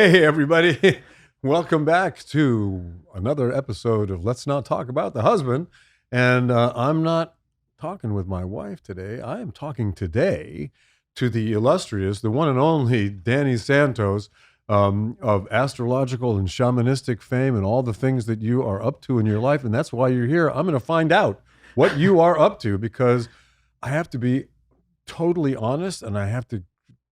Hey, everybody. Welcome back to another episode of Let's Not Talk About the Husband. And I'm not talking with my wife today. I am talking today to the illustrious, the one and only Danny Santos of astrological and shamanistic fame and all the things that you are up to in your life. And that's why you're here. I'm going to find out what you are up to because I have to be totally honest and I have to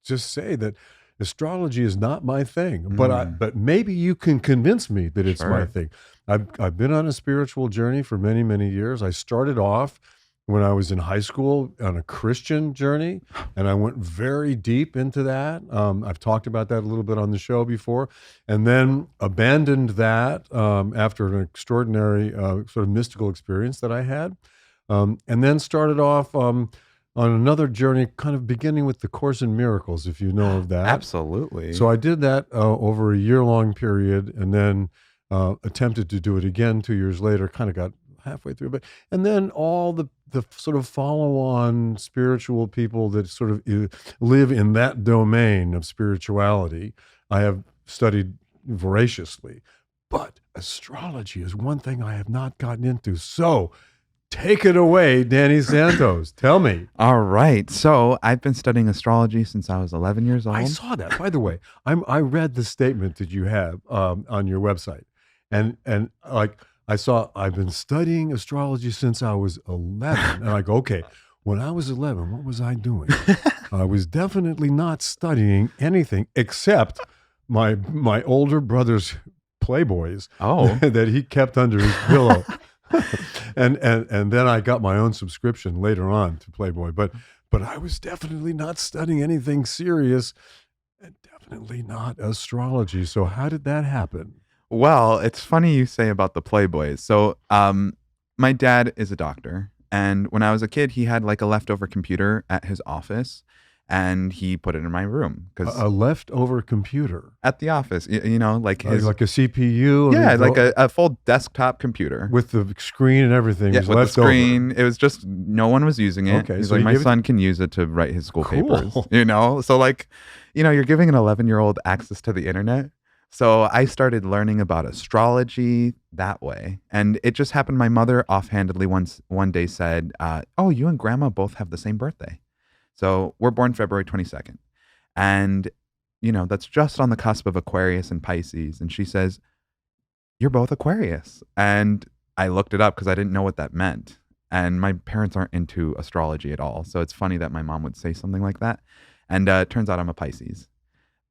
just say that astrology is not my thing, but maybe you can convince me that it's my thing. I've been on a spiritual journey for many, many years. I started off when I was in high school on a Christian journey, and I went very deep into that. I've talked about that a little bit on the show before, and then abandoned that after an extraordinary sort of mystical experience that I had, and then started off on another journey, kind of beginning with the Course in Miracles, if you know of that. Absolutely. So I did that over a year-long period, and then attempted to do it again 2 years later, kind of got halfway through. And then all the sort of follow-on spiritual people that sort of live in that domain of spirituality, I have studied voraciously. But astrology is one thing I have not gotten into. So take it away, Danny Santos. Tell me. All right. So I've been studying astrology since I was 11 years old. I saw that. By the way, I read the statement that you have on your website, and like I saw, I've been studying astrology since I was 11, and I go, okay, when I was 11, what was I doing? I was definitely not studying anything except my older brother's Playboys that he kept under his pillow. and then I got my own subscription later on to Playboy, but I was definitely not studying anything serious, and definitely not astrology. So how did that happen? Well, it's funny you say about the Playboys. So my dad is a doctor, and when I was a kid, he had like a leftover computer at his office, and he put it in my room because A leftover computer at the office, you know, like his like a CPU. yeah, like a full desktop computer with the screen and everything. Yeah, was with left the screen. It was just no one was using it. Okay, He's so like, you my give it- son can use it to write his school Cool. papers. You know, so like, you know, you're giving an 11-year-old access to the internet. So I started learning about astrology that way, and it just happened. My mother offhandedly one day said, "Oh, you and Grandma both have the same birthday." So we're born February 22nd. And, you know, that's just on the cusp of Aquarius and Pisces. And she says, "You're both Aquarius." And I looked it up because I didn't know what that meant. And my parents aren't into astrology at all. So it's funny that my mom would say something like that. And it turns out I'm a Pisces.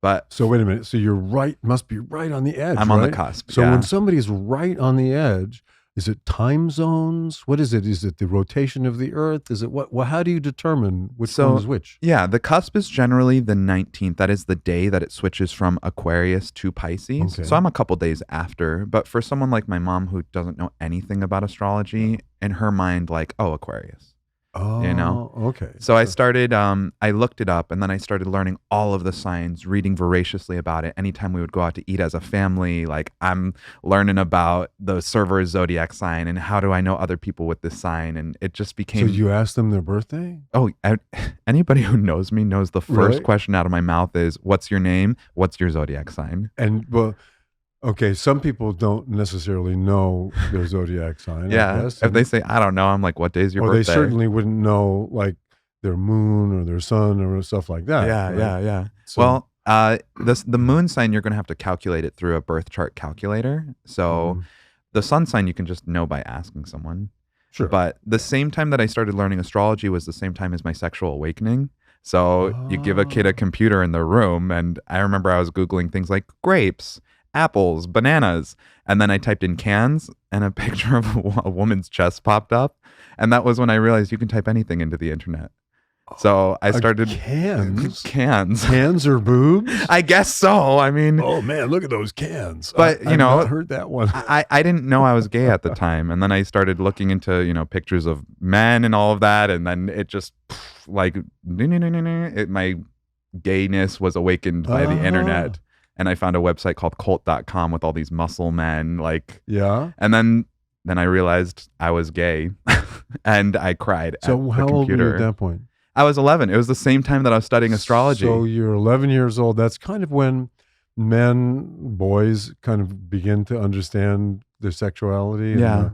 But So wait a minute. So you're right, must be right on the edge. I'm on the right? cusp. So yeah. when somebody's right on the edge, is it time zones? What is it? Is it the rotation of the Earth? Is it what? Well, how do you determine which one is which? Yeah, the cusp is generally the 19th. That is the day that it switches from Aquarius to Pisces. Okay. So I'm a couple days after. But for someone like my mom who doesn't know anything about astrology, in her mind, like, oh, Aquarius. Oh, You know? okay. So I started, I looked it up, and then I started learning all of the signs, reading voraciously about it. Anytime we would go out to eat as a family, like I'm learning about the server's Zodiac sign and how do I know other people with this sign. And it just became... So you asked them their birthday? Oh, anybody who knows me knows the first Really? question out of my mouth is, what's your name? What's your Zodiac sign? And well, okay, some people don't necessarily know their zodiac sign. I Yeah. guess. If they say, I don't know, I'm like, what day is your or birthday? they certainly wouldn't know like their moon or their sun or stuff like that. Yeah, right? yeah. So, Well, the moon sign, you're going to have to calculate it through a birth chart calculator. So the sun sign, you can just know by asking someone. sure. But the same time that I started learning astrology was the same time as my sexual awakening. So you give a kid a computer in their room, and I remember I was Googling things like grapes, apples, bananas, and then I typed in cans, and a picture of a woman's chest popped up. And that was when I realized you can type anything into the internet. So I started cans. cans. Or boobs? I guess so. I mean, Oh man, look at those cans. But, I've not heard that one. I didn't know I was gay at the time. And then I started looking into, you know, pictures of men and all of that. And then it just like, my gayness was awakened by the internet. And I found a website called cult.com with all these muscle men. Like, Yeah. and then I realized I was gay and I cried So at the how old were you computer. at that point? I was 11. It was the same time that I was studying astrology. So you're 11 years old. That's kind of when boys kind of begin to understand their sexuality. Yeah.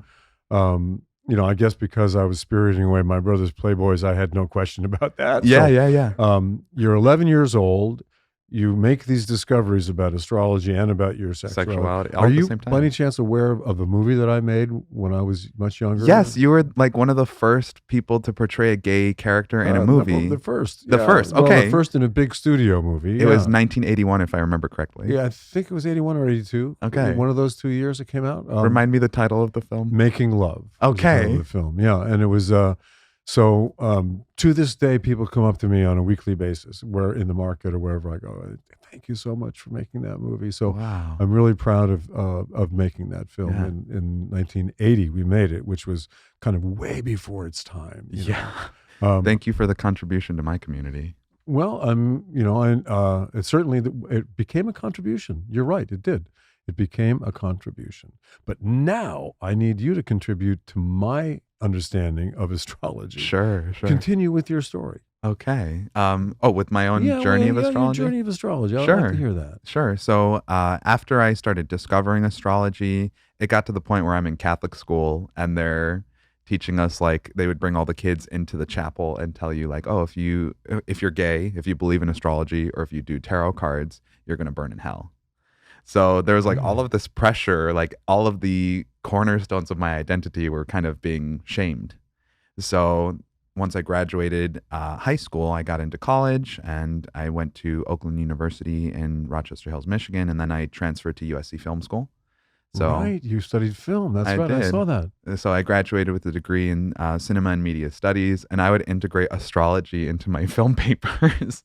I guess because I was spiriting away my brother's Playboys, I had no question about that. Yeah, So, yeah, yeah. you're 11 years old. You make these discoveries about astrology and about your sexuality. all Are at the you same time. by any chance aware of a movie that I made when I was much younger? Yes, you were like one of the first people to portray a gay character in a movie. The first. The Yeah. first, Well, okay. the first in a big studio movie. It was 1981, if I remember correctly. Yeah, I think it was 81 or 82. Okay. One of those 2 years it came out. Remind me the title of the film. Making Love. Okay. Was the title of the film. Yeah. And it was, to this day, people come up to me on a weekly basis, where in the market or wherever I go. Thank you so much for making that movie. So Wow. I'm really proud of making that film. Yeah. In 1980, we made it, which was kind of way before its time. Yeah. Know? Thank you for the contribution to my community. Well, it certainly it became a contribution. You're right, it did. It became a contribution. But now I need you to contribute to my understanding of astrology. Sure. Continue with your story. Okay. With my own journey of astrology? Your journey of astrology. I'd Sure. like to hear that. Sure. So after I started discovering astrology, it got to the point where I'm in Catholic school and they're teaching us, like, they would bring all the kids into the chapel and tell you, like, oh, if you're gay, if you believe in astrology, or if you do tarot cards, you're going to burn in hell. So there was like all of this pressure, like all of the cornerstones of my identity were kind of being shamed. So once I graduated high school, I got into college and I went to Oakland University in Rochester Hills, Michigan, and then I transferred to USC Film School. So right, you studied film. That's I right. did. I saw that. So I graduated with a degree in cinema and media studies, and I would integrate astrology into my film papers.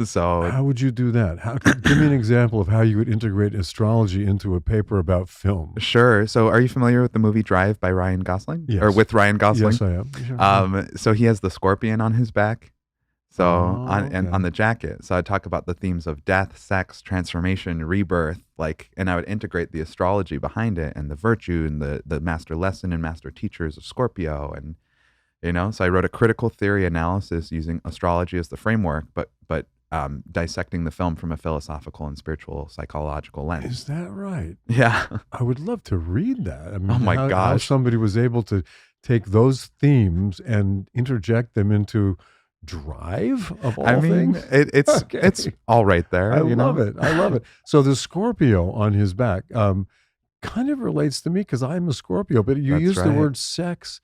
So how would you do that? Give me an example of how you would integrate astrology into a paper about film. Sure. So are you familiar with the movie Drive by Ryan Gosling? Yes. Or with Ryan Gosling? Yes, I am. Sure. So he has the scorpion on his back. So okay. on the jacket. So I talk about the themes of death, sex, transformation, rebirth, and I would integrate the astrology behind it and the virtue and the master lesson and master teachers of Scorpio. And, so I wrote a critical theory analysis using astrology as the framework, but dissecting the film from a philosophical and spiritual psychological lens. Is that right? Yeah. I would love to read that. I mean, Oh my how gosh. somebody was able to take those themes and interject them into Drive of all things. It's Okay. it's all right there. I love it. I love it. So the Scorpio on his back kind of relates to me because I'm a Scorpio, but you That's use the right. word sex,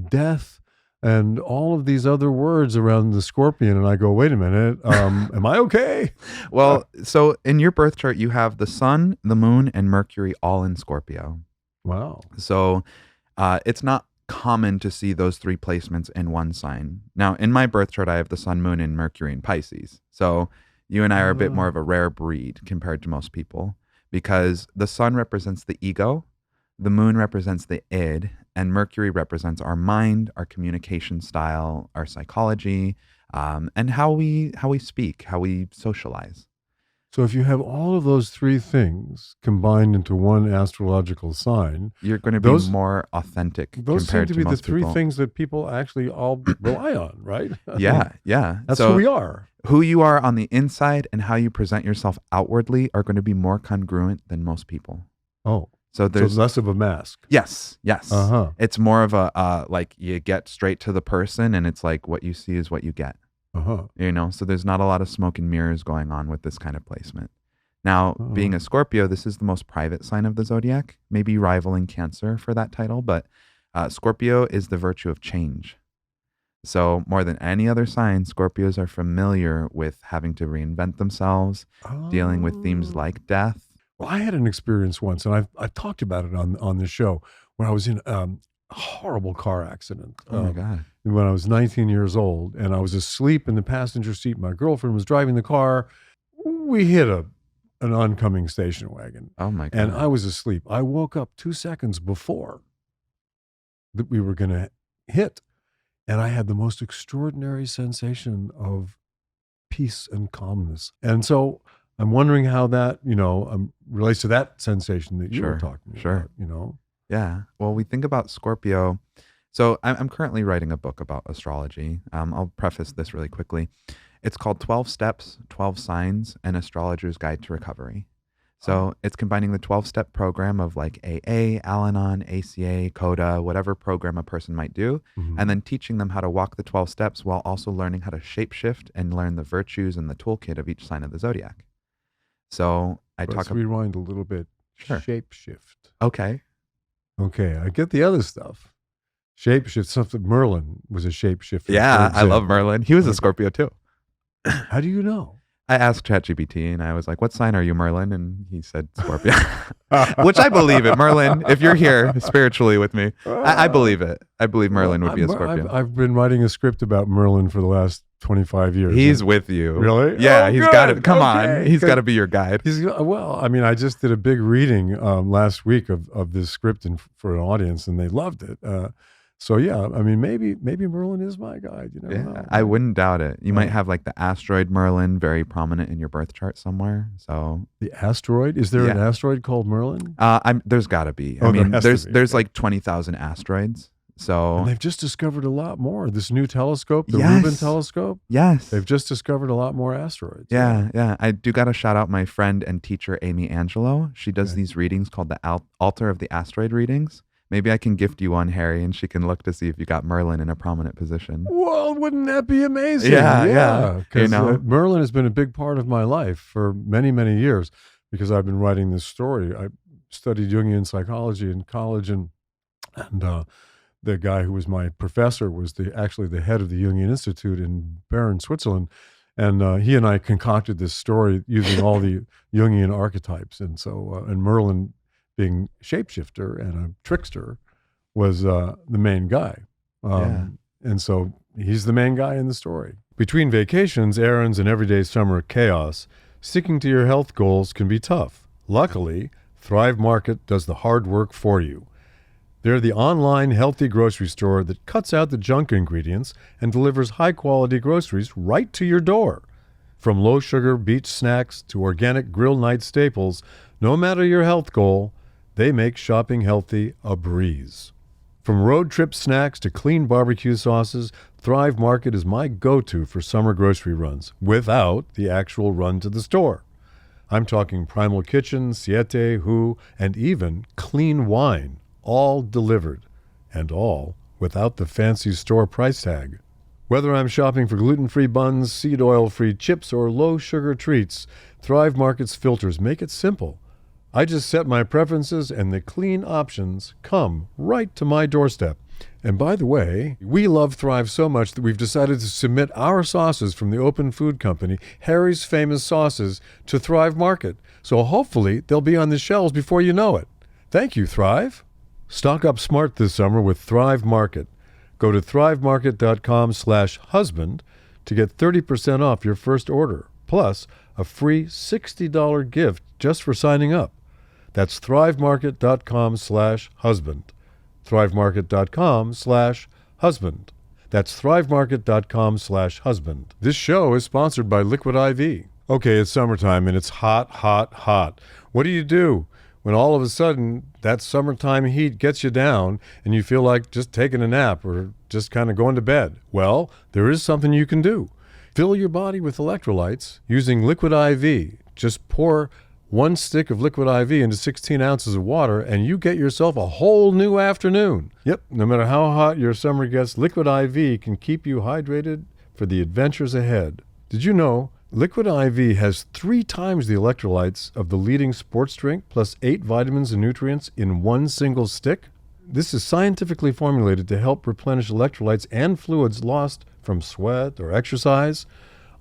death, and all of these other words around the scorpion. And I go, wait a minute, am I okay? Well, so in your birth chart, you have the sun, the moon, and Mercury all in Scorpio. Wow. So it's not common to see those three placements in one sign. Now, in my birth chart, I have the sun, moon, and Mercury in Pisces. So you and I are a bit more of a rare breed compared to most people because the sun represents the ego, the moon represents the id, and Mercury represents our mind, our communication style, our psychology, and how we speak, how we socialize. So if you have all of those three things combined into one astrological sign, you're going to be more authentic. Those seem compared to be the most three people. things that people actually all rely on, right? Yeah. That's So who we are. who you are on the inside and how you present yourself outwardly are going to be more congruent than most people. Oh, So there's less of a mask. yes. Uh-huh. It's more of a like you get straight to the person and it's like what you see is what you get. Uh-huh. So there's not a lot of smoke and mirrors going on with this kind of placement. Now, being a Scorpio, this is the most private sign of the zodiac, maybe rivaling Cancer for that title, but Scorpio is the virtue of change. So more than any other sign, Scorpios are familiar with having to reinvent themselves, dealing with themes like death. Well, I had an experience once, and I've talked about it on this show, where I was in a horrible car accident. Oh my God. When I was 19 years old, and I was asleep in the passenger seat. My girlfriend was driving the car. We hit an oncoming station wagon. Oh my God. And I was asleep. I woke up 2 seconds before that we were going to hit. And I had the most extraordinary sensation of peace and calmness. And so I'm wondering how that, relates to that sensation that you were talking about, Yeah. Well, we think about Scorpio. So I'm currently writing a book about astrology. I'll preface this really quickly. It's called 12 Steps, 12 Signs, An Astrologer's Guide to Recovery. So it's combining the 12-step program of like AA, Al-Anon, ACA, CODA, whatever program a person might do, Mhm. and then teaching them how to walk the 12 steps while also learning how to shapeshift and learn the virtues and the toolkit of each sign of the zodiac. So I Let's talk. rewind a little bit. Sure. Shapeshift. Okay. Okay, I get the other stuff. Shapeshift, something. Merlin was a shapeshifter. Yeah, for I love example. Merlin. He was a Okay. Scorpio too. How do you know? I asked ChatGPT and I was like, "What sign are you, Merlin?" And he said Scorpio, which I believe it. Merlin, if you're here spiritually with me, I believe it. I believe Merlin would be a Scorpio. I've been writing a script about Merlin for the last 25 years. He's with you. Really? Yeah, Oh, he's good. got it. Come on. Okay. He's got to be your guide. Well, I mean, I just did a big reading last week of this script for an audience, and they loved it. So yeah, I mean, maybe Merlin is my guide. You never know. I wouldn't doubt it. You might Right. have like the asteroid Merlin very prominent in your birth chart somewhere. So The asteroid? Is there an Yeah. asteroid called Merlin? there's got to be. Oh, I there mean, has to there's be. there's like 20,000 asteroids. So And they've just discovered a lot more. This new telescope, the Yes. Rubin telescope, yes. they've just discovered a lot more asteroids. Yeah. I do got to shout out my friend and teacher, Amy Angelo. She does Okay. these readings called the Altar of the Asteroid readings. Maybe I can gift you one, Harry, and she can look to see if you got Merlin in a prominent position. Well, wouldn't that be amazing? Yeah. You 'Cause, know? Merlin has been a big part of my life for many, many years because I've been writing this story. I studied Jungian psychology in college, and the guy who was my professor was actually the head of the Jungian Institute in Bern, Switzerland. And he and I concocted this story using all the Jungian archetypes. And so, and Merlin being shapeshifter and a trickster was the main guy. And so he's the main guy in the story. Between vacations, errands, and everyday summer chaos, sticking to your health goals can be tough. Luckily, Thrive Market does the hard work for you. They're the online healthy grocery store that cuts out the junk ingredients and delivers high-quality groceries right to your door. From low-sugar beach snacks to organic grill night staples, no matter your health goal, they make shopping healthy a breeze. From road trip snacks to clean barbecue sauces, Thrive Market is my go-to for summer grocery runs, without the actual run to the store. I'm talking Primal Kitchen, Siete, Who, and even clean wine. All delivered, and all without the fancy store price tag. Whether I'm shopping for gluten-free buns, seed oil-free chips, or low-sugar treats, Thrive Market's filters make it simple. I just set my preferences, and the clean options come right to my doorstep. And by the way, we love Thrive so much that we've decided to submit our sauces from the Open Food Company, Harry's Famous Sauces, to Thrive Market. So hopefully they'll be on the shelves before you know it. Thank you, Thrive. Stock up smart this summer with Thrive Market. Go to thrivemarket.com/husband to get 30% off your first order, plus a free $60 gift just for signing up. That's thrivemarket.com/husband. thrivemarket.com/husband. That's thrivemarket.com/husband. This show is sponsored by Liquid IV. Okay, it's summertime and it's hot, hot, hot. What do? When all of a sudden that summertime heat gets you down and you feel like just taking a nap or just kind of going to bed? Well, there is something you can do. Fill your body with electrolytes using Liquid IV. Just pour 1 stick of Liquid IV into 16 ounces of water and you get yourself a whole new afternoon. Yep, no matter how hot your summer gets, Liquid IV can keep you hydrated for the adventures ahead. Did you know Liquid IV has 3 times the electrolytes of the leading sports drink, plus 8 vitamins and nutrients in 1 single stick? This is scientifically formulated to help replenish electrolytes and fluids lost from sweat or exercise.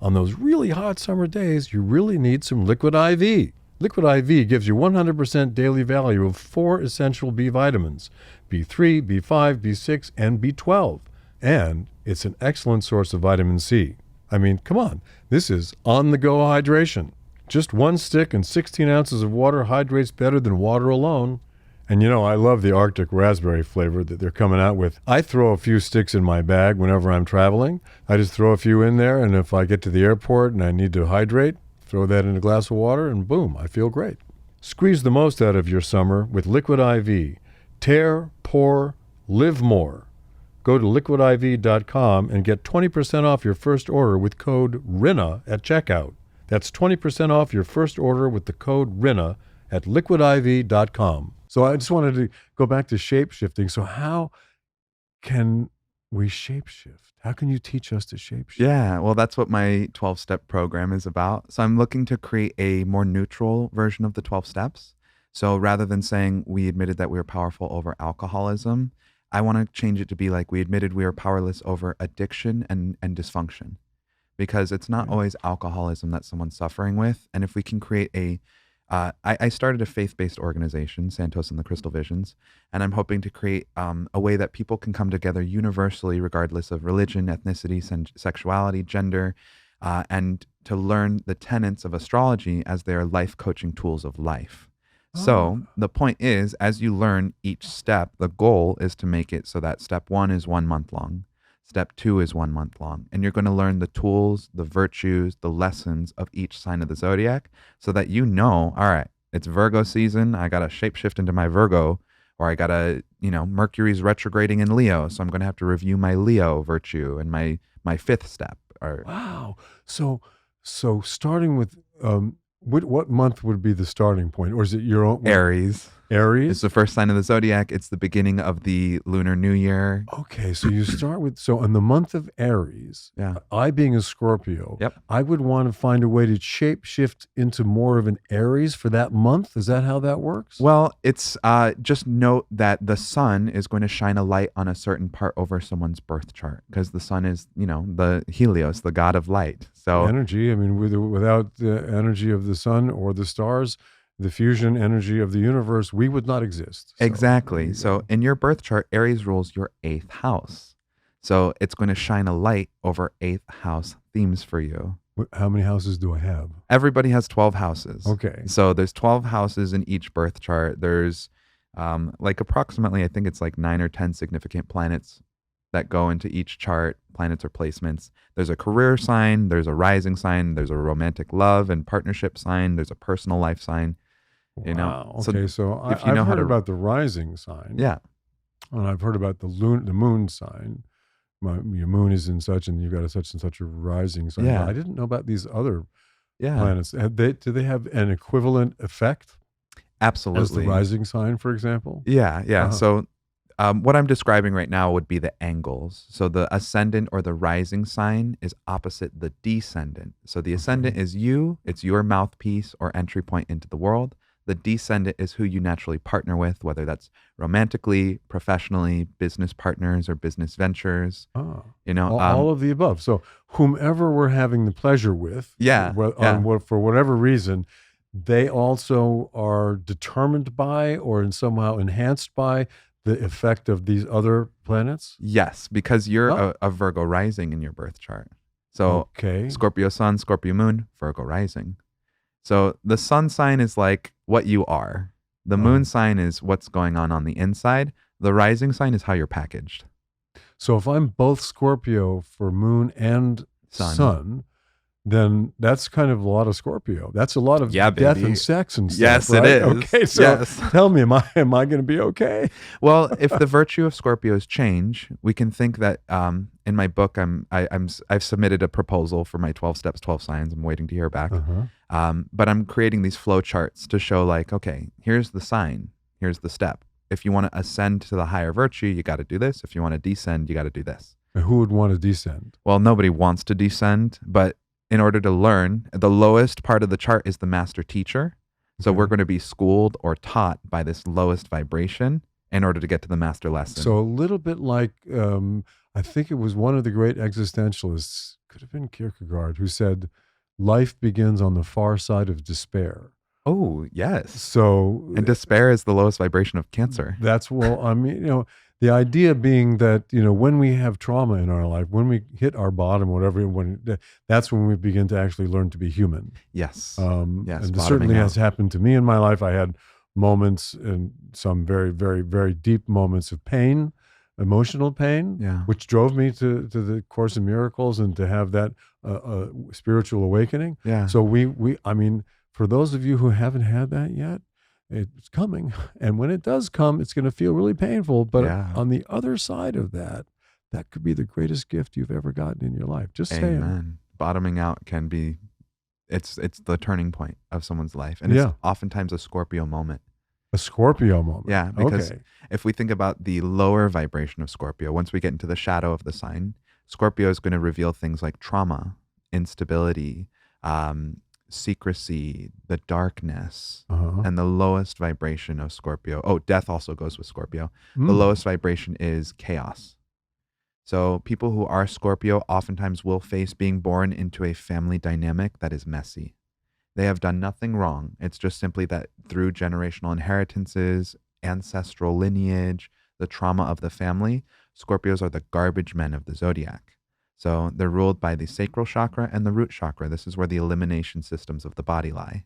On those really hot summer days, you really need some Liquid IV. Liquid IV gives you 100% daily value of 4 essential B vitamins, B3, B5, B6, and B12. And it's an excellent source of vitamin C. I mean, come on, this is on-the-go hydration. Just 1 stick and 16 ounces of water hydrates better than water alone. And you know, I love the Arctic raspberry flavor that they're coming out with. I throw a few sticks in my bag whenever I'm traveling. I just throw a few in there, and if I get to the airport and I need to hydrate, throw that in a glass of water, and boom, I feel great. Squeeze the most out of your summer with Liquid IV. Tear, pour, live more. Go to liquidiv.com and get 20% off your first order with code RINA at checkout. That's 20% off your first order with the code RINA at liquidiv.com. So I just wanted to go back to shape shifting. So how can we shapeshift? How can you teach us to shapeshift? Yeah, well, that's what my 12-step program is about. So I'm looking to create a more neutral version of the 12 steps. So rather than saying we admitted that we were powerful over alcoholism, I want to change it to be like we admitted we were powerless over addiction and dysfunction. Because it's not always alcoholism that someone's suffering with. And if we can create I started a faith-based organization, Santos and the Crystal Visions, and I'm hoping to create a way that people can come together universally, regardless of religion, ethnicity, sexuality, gender, and to learn the tenets of astrology as their life coaching tools of life. So the point is, as you learn each step, the goal is to make it so that step 1 is 1 month long. Step 2 is 1 month long. And you're going to learn the tools, the virtues, the lessons of each sign of the zodiac so that you know, all right, it's Virgo season. I got to shapeshift into my Virgo, or I got to, Mercury's retrograding in Leo. So I'm going to have to review my Leo virtue and my 5th step. Wow. So starting with, what month would be the starting point? Or is it your own? Aries. Aries? It's the first sign of the zodiac. It's the beginning of the lunar new year. Okay, so you start with, so in the month of Aries, I being a Scorpio, I would want to find a way to shape shift into more of an Aries for that month. Is that how that works? Well, it's just note that the sun is going to shine a light on a certain part over someone's birth chart because the sun is, the Helios, the god of light. So energy, I mean, without the energy of the sun or the stars, the fusion energy of the universe, we would not exist. So, exactly. So in your birth chart, Aries rules your 8th house. So it's going to shine a light over 8th house themes for you. How many houses do I have? Everybody has 12 houses. Okay. So there's 12 houses in each birth chart. There's approximately, I think it's like 9 or 10 significant planets that go into each chart, planets or placements. There's a career sign, there's a rising sign, there's a romantic love and partnership sign, there's a personal life sign. Wow. Okay, so if you know I've how heard to about the rising sign. Yeah. And I've heard about the moon sign. Your moon is in such, and you've got such and such a rising sign. Yeah. But I didn't know about these other planets. Do they have an equivalent effect? Absolutely. As the rising sign, for example? Yeah. So what I'm describing right now would be the angles. So the ascendant or the rising sign is opposite the descendant. So the ascendant is you, it's your mouthpiece or entry point into the world. The descendant is who you naturally partner with, whether that's romantically, professionally, business partners, or business ventures. All of the above. So whomever we're having the pleasure with, for whatever reason, they also are determined by or somehow enhanced by the effect of these other planets? Yes, because you're a Virgo rising in your birth chart. So Scorpio sun, Scorpio moon, Virgo rising. So the sun sign is like what you are. The moon sign is what's going on the inside. The rising sign is how you're packaged. So if I'm both Scorpio for moon and sun, then that's kind of a lot of Scorpio. That's a lot of death and sex and stuff. Yes, right? it is. Okay, so tell me, am I going to be okay? Well, if the virtue of Scorpios change, we can think that in my book, I've submitted a proposal for my 12 steps, 12 signs. I'm waiting to hear back. But I'm creating these flow charts to show like, okay, here's the sign, here's the step. If you want to ascend to the higher virtue, you got to do this. If you want to descend, you got to do this. And who would want to descend? Well, nobody wants to descend, but in order to learn, the lowest part of the chart is the master teacher. So we're going to be schooled or taught by this lowest vibration in order to get to the master lesson. So a little bit like, I think it was one of the great existentialists, could have been Kierkegaard, who said, life begins on the far side of despair. Oh, yes. So, and despair is the lowest vibration of Cancer. That's, the idea being that, when we have trauma in our life, when we hit our bottom, whatever, that's when we begin to actually learn to be human. Yes. And it certainly has happened to me in my life. I had moments, and some very, very, very deep moments of pain, emotional pain, which drove me to the Course in Miracles and to have that spiritual awakening. Yeah. So for those of you who haven't had that yet, it's coming. And when it does come, it's going to feel really painful. But on the other side of that, that could be the greatest gift you've ever gotten in your life. Just saying. Amen. Bottoming out can be it's the turning point of someone's life, and it's Yeah. oftentimes a Scorpio moment. A Scorpio moment. Yeah, because Okay. if we think about the lower vibration of Scorpio, once we get into the shadow of the sign, Scorpio is going to reveal things like trauma, instability, secrecy, the darkness, Uh-huh. and the lowest vibration of Scorpio. Oh, death also goes with Scorpio. The Mm. lowest vibration is chaos. So people who are Scorpio oftentimes will face being born into a family dynamic that is messy. They have done nothing wrong. It's just simply that through generational inheritances, ancestral lineage, the trauma of the family, Scorpios are the garbage men of the zodiac. So they're ruled by the sacral chakra and the root chakra. This is where the elimination systems of the body lie.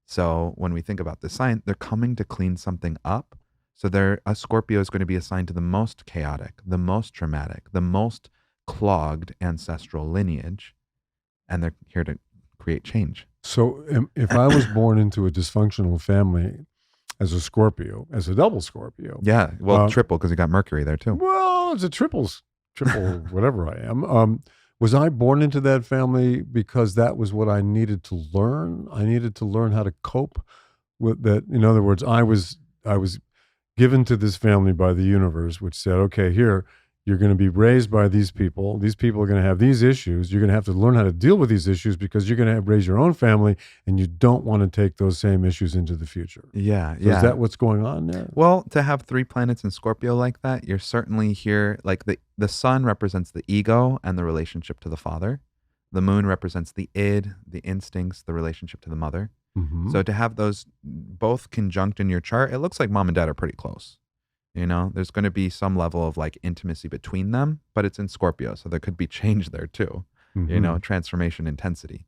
So when we think about this sign, they're coming to clean something up. So a Scorpio is going to be assigned to the most chaotic, the most traumatic, the most clogged ancestral lineage, and they're here to create change. So if I was born into a dysfunctional family as a Scorpio, as a double Scorpio, Yeah, well, triple because you got Mercury there too. well, it's a triple whatever I am. Was I born into that family because that was what I needed to learn? I needed to learn how to cope with that. In other words, I was given to this family by the universe, which said, okay, here, you're going to be raised by these people. These people are going to have these issues. You're going to have to learn how to deal with these issues because you're going to raise your own family, and you don't want to take those same issues into the future. Yeah, So is that what's going on there? Well, to have 3 planets in Scorpio like that, you're certainly here. Like the sun represents the ego and the relationship to the father. The moon represents the id, the instincts, the relationship to the mother. Mm-hmm. So to have those both conjunct in your chart, it looks like mom and dad are pretty close. You know, there's going to be some level of like intimacy between them, but it's in Scorpio. So there could be change there too, you know, transformation, intensity.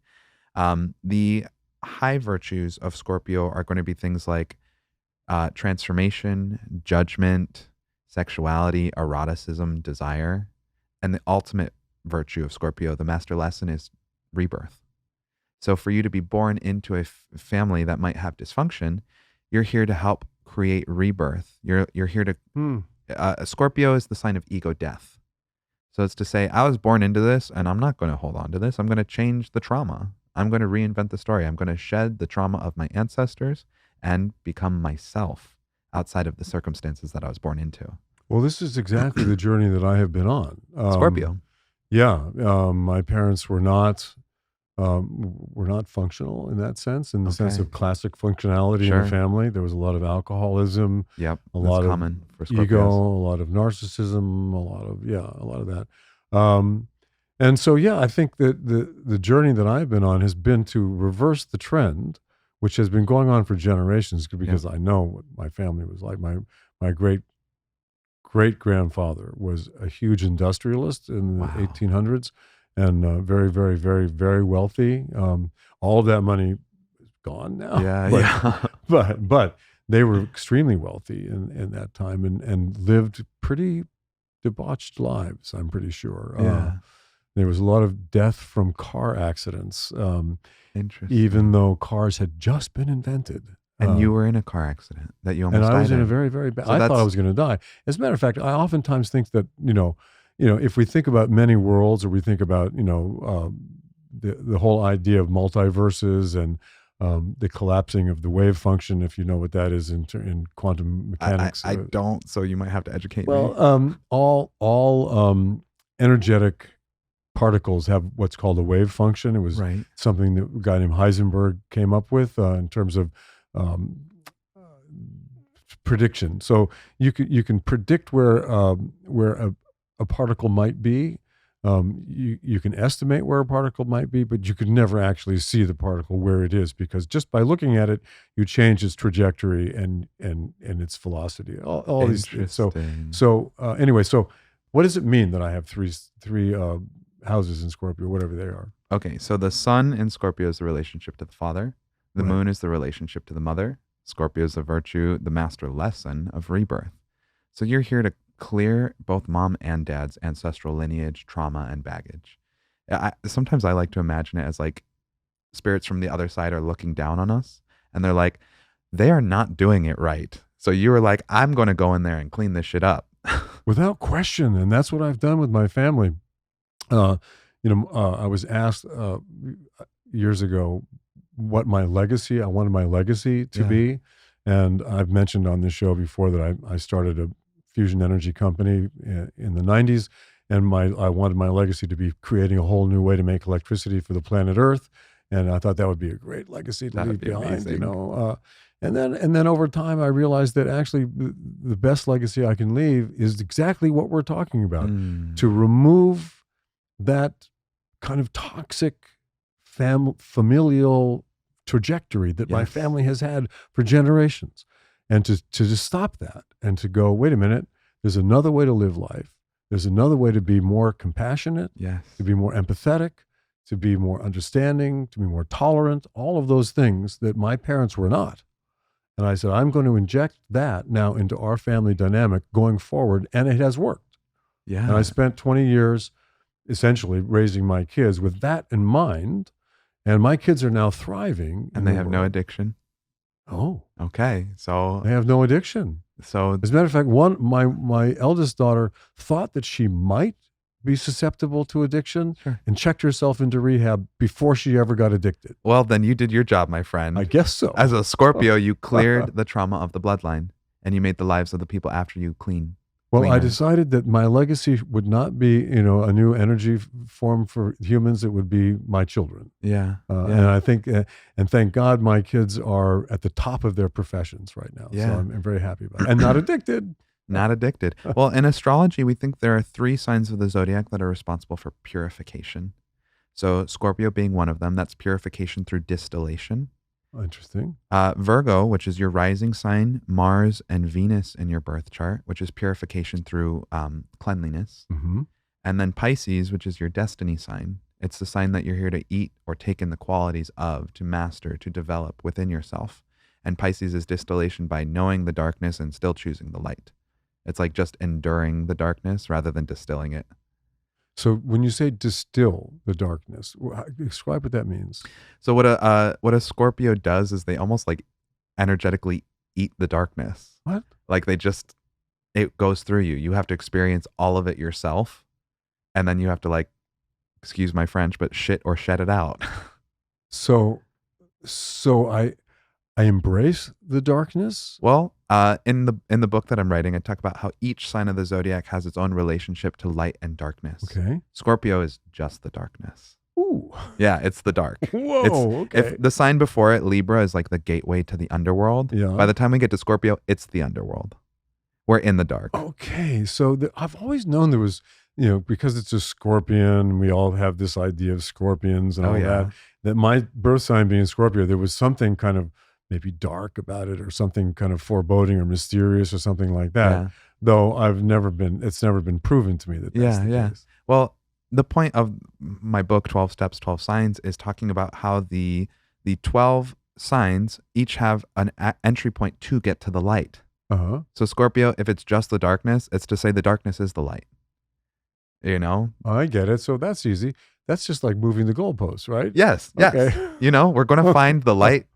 The high virtues of Scorpio are going to be things like transformation, judgment, sexuality, eroticism, desire. And the ultimate virtue of Scorpio, the master lesson, is rebirth. So for you to be born into a family that might have dysfunction, you're here to help create rebirth. You're here to Scorpio is the sign of ego death. So it's to say, I was born into this and I'm not going to hold on to this. I'm going to change the trauma. I'm going to reinvent the story. I'm going to shed the trauma of my ancestors and become myself outside of the circumstances that I was born into. Well, this is exactly the journey that I have been on. Scorpio. Yeah. My parents were not functional in that sense, in the sense of classic functionality in the family. There was a lot of alcoholism, Yep, a lot common of for Scorpios. ego, a lot of narcissism, a lot of that. And so, yeah, I think that the journey that I've been on has been to reverse the trend, which has been going on for generations, because I know what my family was like. My great grandfather was a huge industrialist in the 1800s. And very, very, very, very wealthy. All of that money is gone now. But they were extremely wealthy in that time and lived pretty debauched lives, I'm pretty sure. There was a lot of death from car accidents. Interesting. Even though cars had just been invented. And you were in a car accident that you almost died in. And I was in a very, very bad. I thought I was going to die. As a matter of fact, I oftentimes think that, if we think about many worlds, or we think about, the whole idea of multiverses and the collapsing of the wave function, if you know what that is in quantum mechanics. I don't, so you might have to educate me. Well, all energetic particles have what's called a wave function. It was something that a guy named Heisenberg came up with in terms of prediction. So you can predict where a particle might be. You can estimate where a particle might be, but you could never actually see the particle where it is, because just by looking at it, you change its trajectory and its velocity. All these things. So anyway, so what does it mean that I have three houses in Scorpio, whatever they are? Okay, so the sun in Scorpio is the relationship to the father. The moon is the relationship to the mother. Scorpio is the virtue, the master lesson of rebirth. So you're here to clear both mom and dad's ancestral lineage, trauma, and baggage. Sometimes I like to imagine it as like spirits from the other side are looking down on us, and they're like, they are not doing it right. So you were like, I'm going to go in there and clean this shit up. Without question. And that's what I've done with my family. I was asked, years ago what I wanted my legacy to Yeah. be. And I've mentioned on this show before that I started a fusion energy company in the 90s. And I wanted my legacy to be creating a whole new way to make electricity for the planet Earth. And I thought that would be a great legacy to That'd leave be behind, amazing. and then over time, I realized that actually the best legacy I can leave is exactly what we're talking about, to remove that kind of toxic familial trajectory that my Yes. family has had for generations, and to just stop that and to go, wait a minute, there's another way to live life. There's another way to be more compassionate, Yes. to be more empathetic, to be more understanding, to be more tolerant, all of those things that my parents were not. And I said, I'm going to inject that now into our family dynamic going forward. And it has worked. Yeah. And I spent 20 years essentially raising my kids with that in mind. And my kids are now thriving. And they have no addiction. Oh, Okay. So they have no addiction. So As a matter of fact, my eldest daughter thought that she might be susceptible to addiction, Sure. and checked herself into rehab before she ever got addicted. Well, then you did your job, my friend. I guess so. As a Scorpio, you cleared the trauma of the bloodline, and you made the lives of the people after you clean. Well, I cleaner. decided that my legacy would not be, a new energy form for humans. It would be my children. Yeah. And I think, and thank God my kids are at the top of their professions right now. Yeah. So I'm very happy about it. And not addicted. Not addicted. Well, in astrology, we think there are 3 signs of the zodiac that are responsible for purification. So Scorpio being one of them, that's purification through distillation. Interesting. Virgo, which is your rising sign, Mars and Venus in your birth chart, which is purification through cleanliness. Mm-hmm. And then Pisces, which is your destiny sign. It's the sign that you're here to eat or take in the qualities of, to master, to develop within yourself. And Pisces is distillation by knowing the darkness and still choosing the light. It's like just enduring the darkness rather than distilling it. So when you say distill the darkness, describe what that means. So what a Scorpio does is they almost like energetically eat the darkness. What? Like it goes through you. You have to experience all of it yourself. And then you have to, like, excuse my French, but shit or shed it out. So I embrace the darkness. Well, in the book that I'm writing, I talk about how each sign of the zodiac has its own relationship to light and darkness. Okay. Scorpio is just the darkness. Ooh. Yeah, it's the dark. Whoa. Okay. If the sign before it, Libra, is like the gateway to the underworld. Yeah. By the time we get to Scorpio, it's the underworld. We're in the dark. Okay. So I've always known there was, because it's a scorpion, we all have this idea of scorpions and all that my birth sign being Scorpio, there was something kind of maybe dark about it, or something kind of foreboding or mysterious or something like that. Yeah. Though it's never been proven to me that that's the case. Well, the point of my book, 12 Steps, 12 Signs, is talking about how the 12 signs each have an entry point to get to the light. Uh-huh. So Scorpio, if it's just the darkness, it's to say the darkness is the light. I get it. So that's easy. That's just like moving the goalposts, right? Yes. Okay. We're going to find the light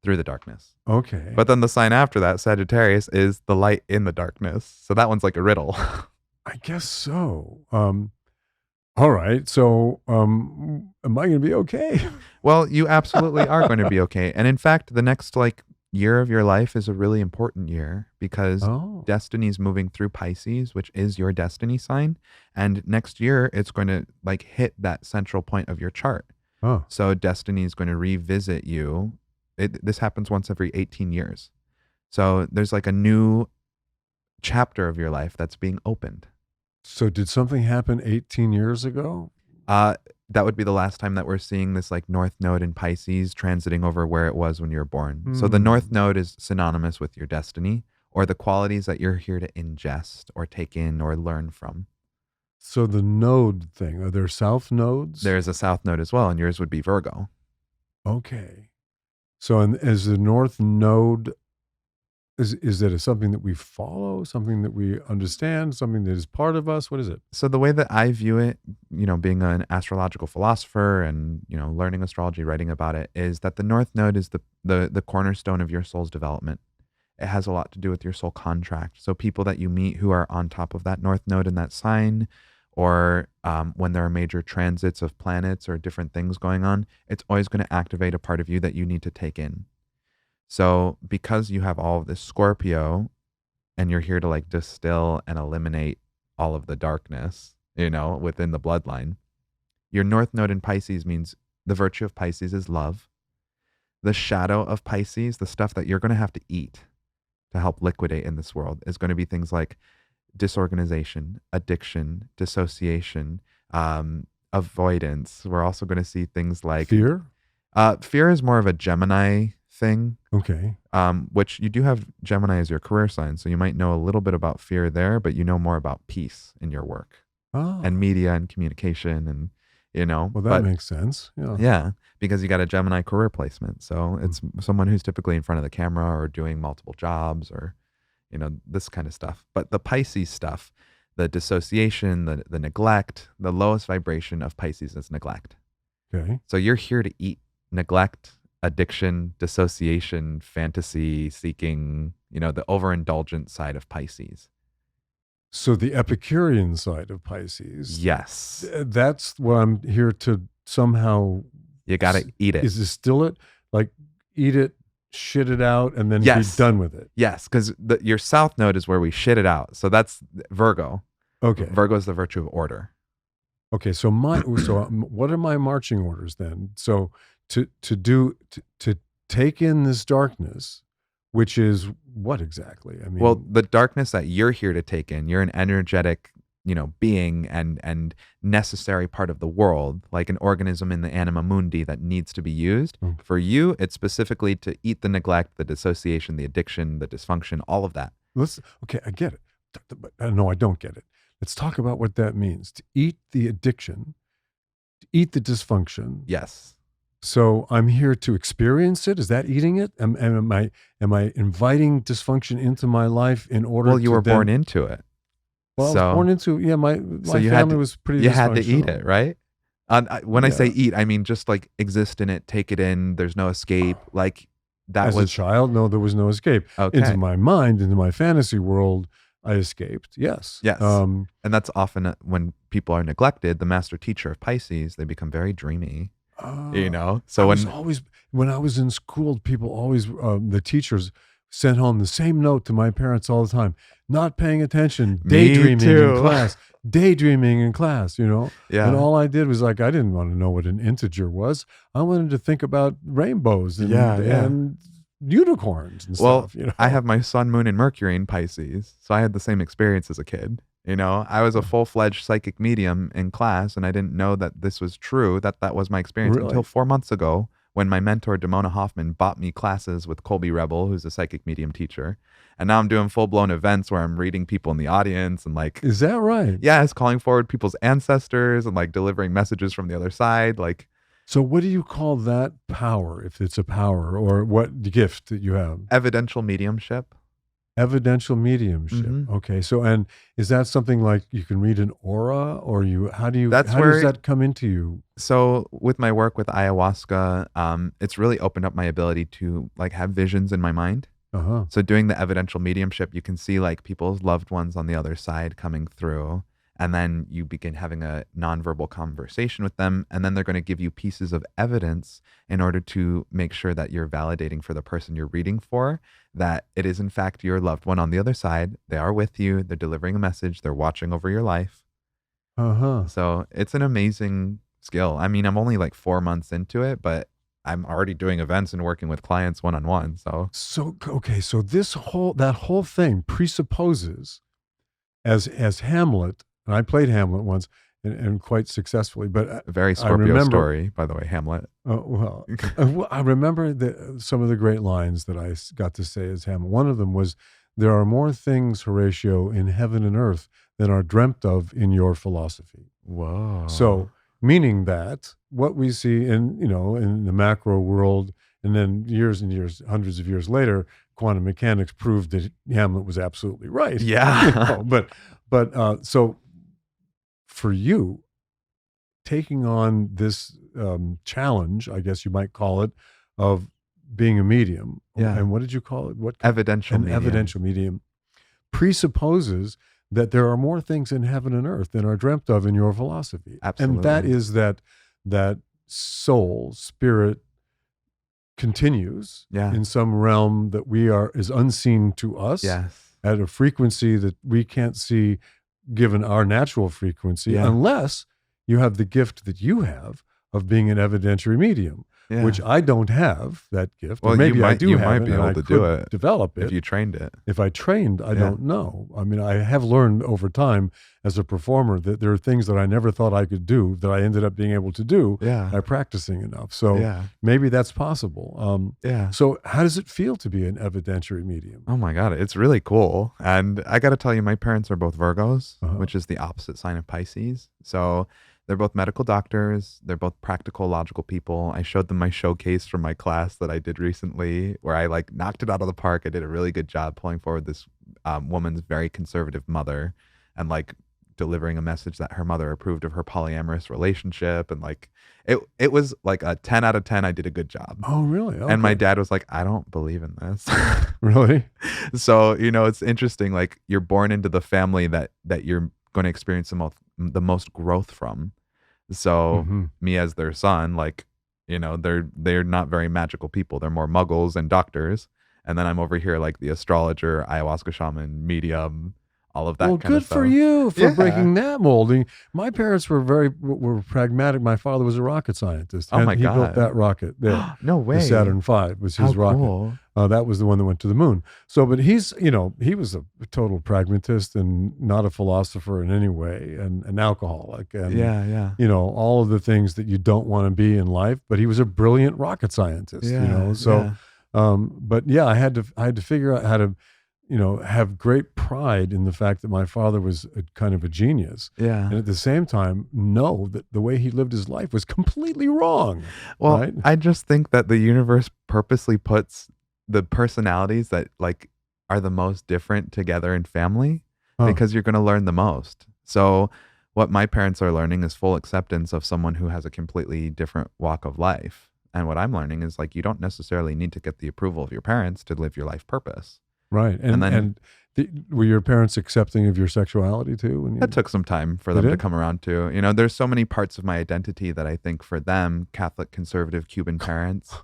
through the darkness. Okay. But then the sign after that, Sagittarius, is the light in the darkness. So that one's like a riddle. I guess so. All right. So am I going to be okay? Well, you absolutely are going to be okay. And in fact, the next year of your life is a really important year because destiny's moving through Pisces, which is your destiny sign. And next year, it's going to hit that central point of your chart. Oh. So destiny is going to revisit you. This happens once every 18 years. So there's a new chapter of your life that's being opened. So did something happen 18 years ago? That would be the last time that we're seeing this North Node in Pisces transiting over where it was when you were born. So the North Node is synonymous with your destiny, or the qualities that you're here to ingest or take in or learn from. So the node thing, are there south nodes? There's a South Node as well, and yours would be Virgo. Okay. So is the North Node, is that something that we follow, something that we understand, something that is part of us? What is it? So the way that I view it, being an astrological philosopher and, learning astrology, writing about it, is that the North Node is the cornerstone of your soul's development. It has a lot to do with your soul contract. So people that you meet who are on top of that North Node in that sign, or when there are major transits of planets or different things going on, it's always going to activate a part of you that you need to take in. So because you have all of this Scorpio and you're here to like distill and eliminate all of the darkness, within the bloodline, your North Node in Pisces means the virtue of Pisces is love. The shadow of Pisces, the stuff that you're going to have to eat to help liquidate in this world, is going to be things like disorganization, addiction, dissociation, avoidance. We're also going to see things like fear. Fear is more of a Gemini thing. Okay. Which you do have Gemini as your career sign, so you might know a little bit about fear there, but you know more about peace in your work and media and communication, and Well, that makes sense. Yeah, because you got a Gemini career placement, so it's someone who's typically in front of the camera or doing multiple jobs or this kind of stuff. But the Pisces stuff, the dissociation, the neglect, the lowest vibration of Pisces is neglect. Okay. So you're here to eat neglect, addiction, dissociation, fantasy seeking, the overindulgent side of Pisces. So the Epicurean side of Pisces. Yes. That's what I'm here to somehow. You got to eat it. Is distill it, like eat it, shit it out, and then be done with it. Yes, because your South Node is where we shit it out. So that's Virgo. Okay. Virgo is the virtue of order. Okay. So what are my marching orders then? So to take in this darkness, which is what exactly? I mean, well, the darkness that you're here to take in, you're an energetic, being and necessary part of the world, like an organism in the anima mundi that needs to be used. Okay. For you, it's specifically to eat the neglect, the dissociation, the addiction, the dysfunction, all of that. Okay, I get it. No, I don't get it. Let's talk about what that means. To eat the addiction, to eat the dysfunction. Yes. So I'm here to experience it. Is that eating it? Am I inviting dysfunction into my life in order? Well, you were born into it. Well, I was born into my family was pretty. You dysfunctional. had to eat it, right? When I say eat, I mean just like exist in it, take it in. There's no escape. Like that As a child, no, there was no escape. Okay. Into my mind, into my fantasy world, I escaped. Yes. Yes. And that's often when people are neglected. The master teacher of Pisces, they become very dreamy. So when I was in school, people always the teachers sent home the same note to my parents all the time: not paying attention, daydreaming in class. Yeah. And all I did was I didn't want to know what an integer was. I wanted to think about rainbows and unicorns and stuff. I have my sun, moon, and Mercury in Pisces, so I had the same experience as a kid. I was a full-fledged psychic medium in class, and I didn't know that this was true, that was my experience until 4 months ago when my mentor, Damona Hoffman, bought me classes with Colby Rebel, who's a psychic medium teacher. And now I'm doing full-blown events where I'm reading people in the audience and Is that right? Yeah, it's calling forward people's ancestors and delivering messages from the other side. So what do you call that power, if it's a power, or what gift that you have? Evidential mediumship. Evidential mediumship. Mm-hmm. Okay. So, and is that something like you can read an aura, or how does that come into you? So with my work with ayahuasca, it's really opened up my ability to have visions in my mind. Uh-huh. So doing the evidential mediumship, you can see people's loved ones on the other side coming through. And then you begin having a nonverbal conversation with them. And then they're going to give you pieces of evidence in order to make sure that you're validating for the person you're reading for, that it is in fact your loved one on the other side. They are with you. They're delivering a message. They're watching over your life. Uh-huh. So it's an amazing skill. I mean, I'm only 4 months into it, but I'm already doing events and working with clients one-on-one. So okay. So that whole thing presupposes as Hamlet. And I played Hamlet once and quite successfully, but a very Scorpio story, by the way, Hamlet. I remember some of the great lines that I got to say as Hamlet. One of them was, "There are more things, Horatio, in heaven and earth than are dreamt of in your philosophy." Whoa. So meaning that what we see in the macro world, and then years and years, hundreds of years later, quantum mechanics proved that Hamlet was absolutely right. Yeah. But so for you, taking on this challenge, I guess you might call it, of being a medium. Yeah. And what did you call it? Evidential medium. Evidential medium presupposes that there are more things in heaven and earth than are dreamt of in your philosophy. And that Absolutely. is that soul, spirit continues Yeah. in some realm that is unseen to us Yes. at a frequency that we can't see given our natural frequency, Yeah. unless you have the gift that you have of being an evidentiary medium, Yeah. which I don't have that gift. Well, or maybe I do you have might it be and able I to could do it develop it. if you trained it. If I trained, I Yeah. don't know. I mean, I have learned over time as a performer that there are things that I never thought I could do that I ended up being able to do Yeah. by practicing enough. So Yeah. maybe that's possible. Yeah. So how does it feel to be an evidentiary medium? Oh my God, it's really cool. And I got to tell you, my parents are both Virgos, Uh-huh. which is the opposite sign of Pisces. So they're both medical doctors. They're both practical, logical people. I showed them my showcase from my class that I did recently, where I like knocked it out of the park. I did a really good job pulling forward this woman's very conservative mother and like delivering a message that her mother approved of her polyamorous relationship. And like, it was like a 10 out of 10. I did a good job. Oh, really? Okay. And my dad was like, I don't believe in this. Really? So, it's interesting. Like you're born into the family that you're going to experience the most growth from. So Mhm. me as their son, like, they're not very magical people. They're more muggles and doctors. And then I'm over here like the astrologer, ayahuasca shaman, medium, all of that Well, kind of good stuff. for you for Yeah. breaking that mold. My parents were were pragmatic. My father was a rocket scientist. Oh my He built God. that rocket there. No way. The Saturn V was his How rocket. cool. That was the one that went to the moon. So, but he's, he was a total pragmatist and not a philosopher in any way, and an alcoholic, and Yeah. all of the things that you don't want to be in life. But he was a brilliant rocket scientist. Yeah. So, yeah. but yeah, I had to figure out how to, have great pride in the fact that my father was a kind of a genius, Yeah. and at the same time know that the way he lived his life was completely wrong. Well, right? I just think that the universe purposely puts the personalities that like are the most different together in family Huh. because you're going to learn the most. So what my parents are learning is full acceptance of someone who has a completely different walk of life. And what I'm learning is like you don't necessarily need to get the approval of your parents to live your life purpose. Right. And then- Were your parents accepting of your sexuality too? When you, That took some time for Did them to it? come around to. There's so many parts of my identity that I think for them, Catholic, conservative, Cuban parents.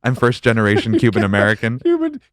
I'm first generation Cuban American.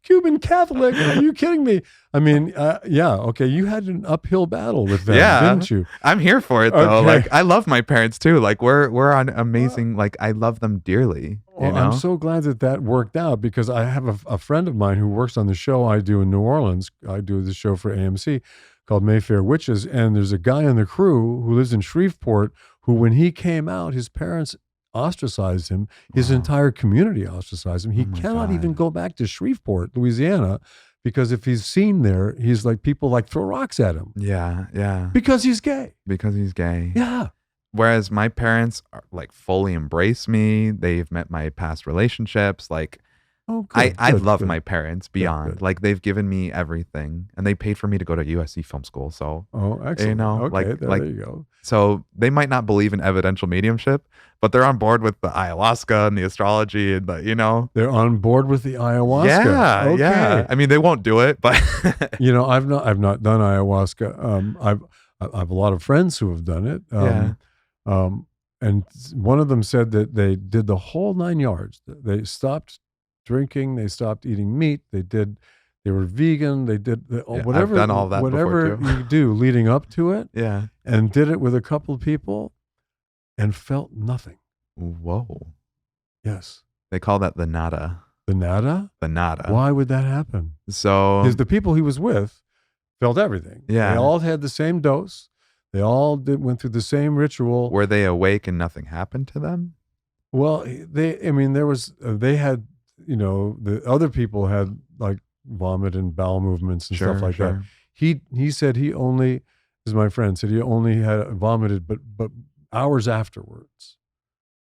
Cuban Catholic. Are you kidding me? I mean, yeah. Okay. You had an uphill battle with them, Yeah. didn't you? I'm here for it though. Okay. Like I love my parents too. Like we're on amazing. Like I love them dearly. Well, I'm so glad that worked out, because I have a friend of mine who works on the show I do in New Orleans. I do this show for AMC called Mayfair Witches. And there's a guy on the crew who lives in Shreveport who, when he came out, his parents ostracized him. His Wow. entire community ostracized him. He Oh my cannot God. even go back to Shreveport, Louisiana, because if he's seen there, he's like, people like throw rocks at him Yeah. because he's gay. Because he's gay. Yeah. Whereas my parents are, like fully embrace me. They've met my past relationships. Like Oh, good, I good, love good. my parents beyond. good. Like they've given me everything, and they paid for me to go to USC film school. So Oh, excellent. know, okay, like- there you go. So they might not believe in evidential mediumship, but they're on board with the ayahuasca and the astrology and the. They're on board with the ayahuasca. Yeah, okay. yeah. I mean, they won't do it, but I've not done ayahuasca. I have a lot of friends who have done it. And one of them said that they did the whole 9 yards. They stopped drinking. They stopped eating meat. They were vegan. They did I've whatever. done all that before, whatever too. you do leading up to it, yeah. and did it with a couple of people, and felt nothing. Whoa. Yes, They call that the nada. the nada. The nada. Why would that happen? So Because the people he was with felt everything. Yeah. They all had the same dose. They all went through the same ritual. were they awake and nothing happened to them? Well, they had, the other people had like vomit and bowel movements and stuff like that. He said he only, as my friend said, he only had vomited, but hours afterwards.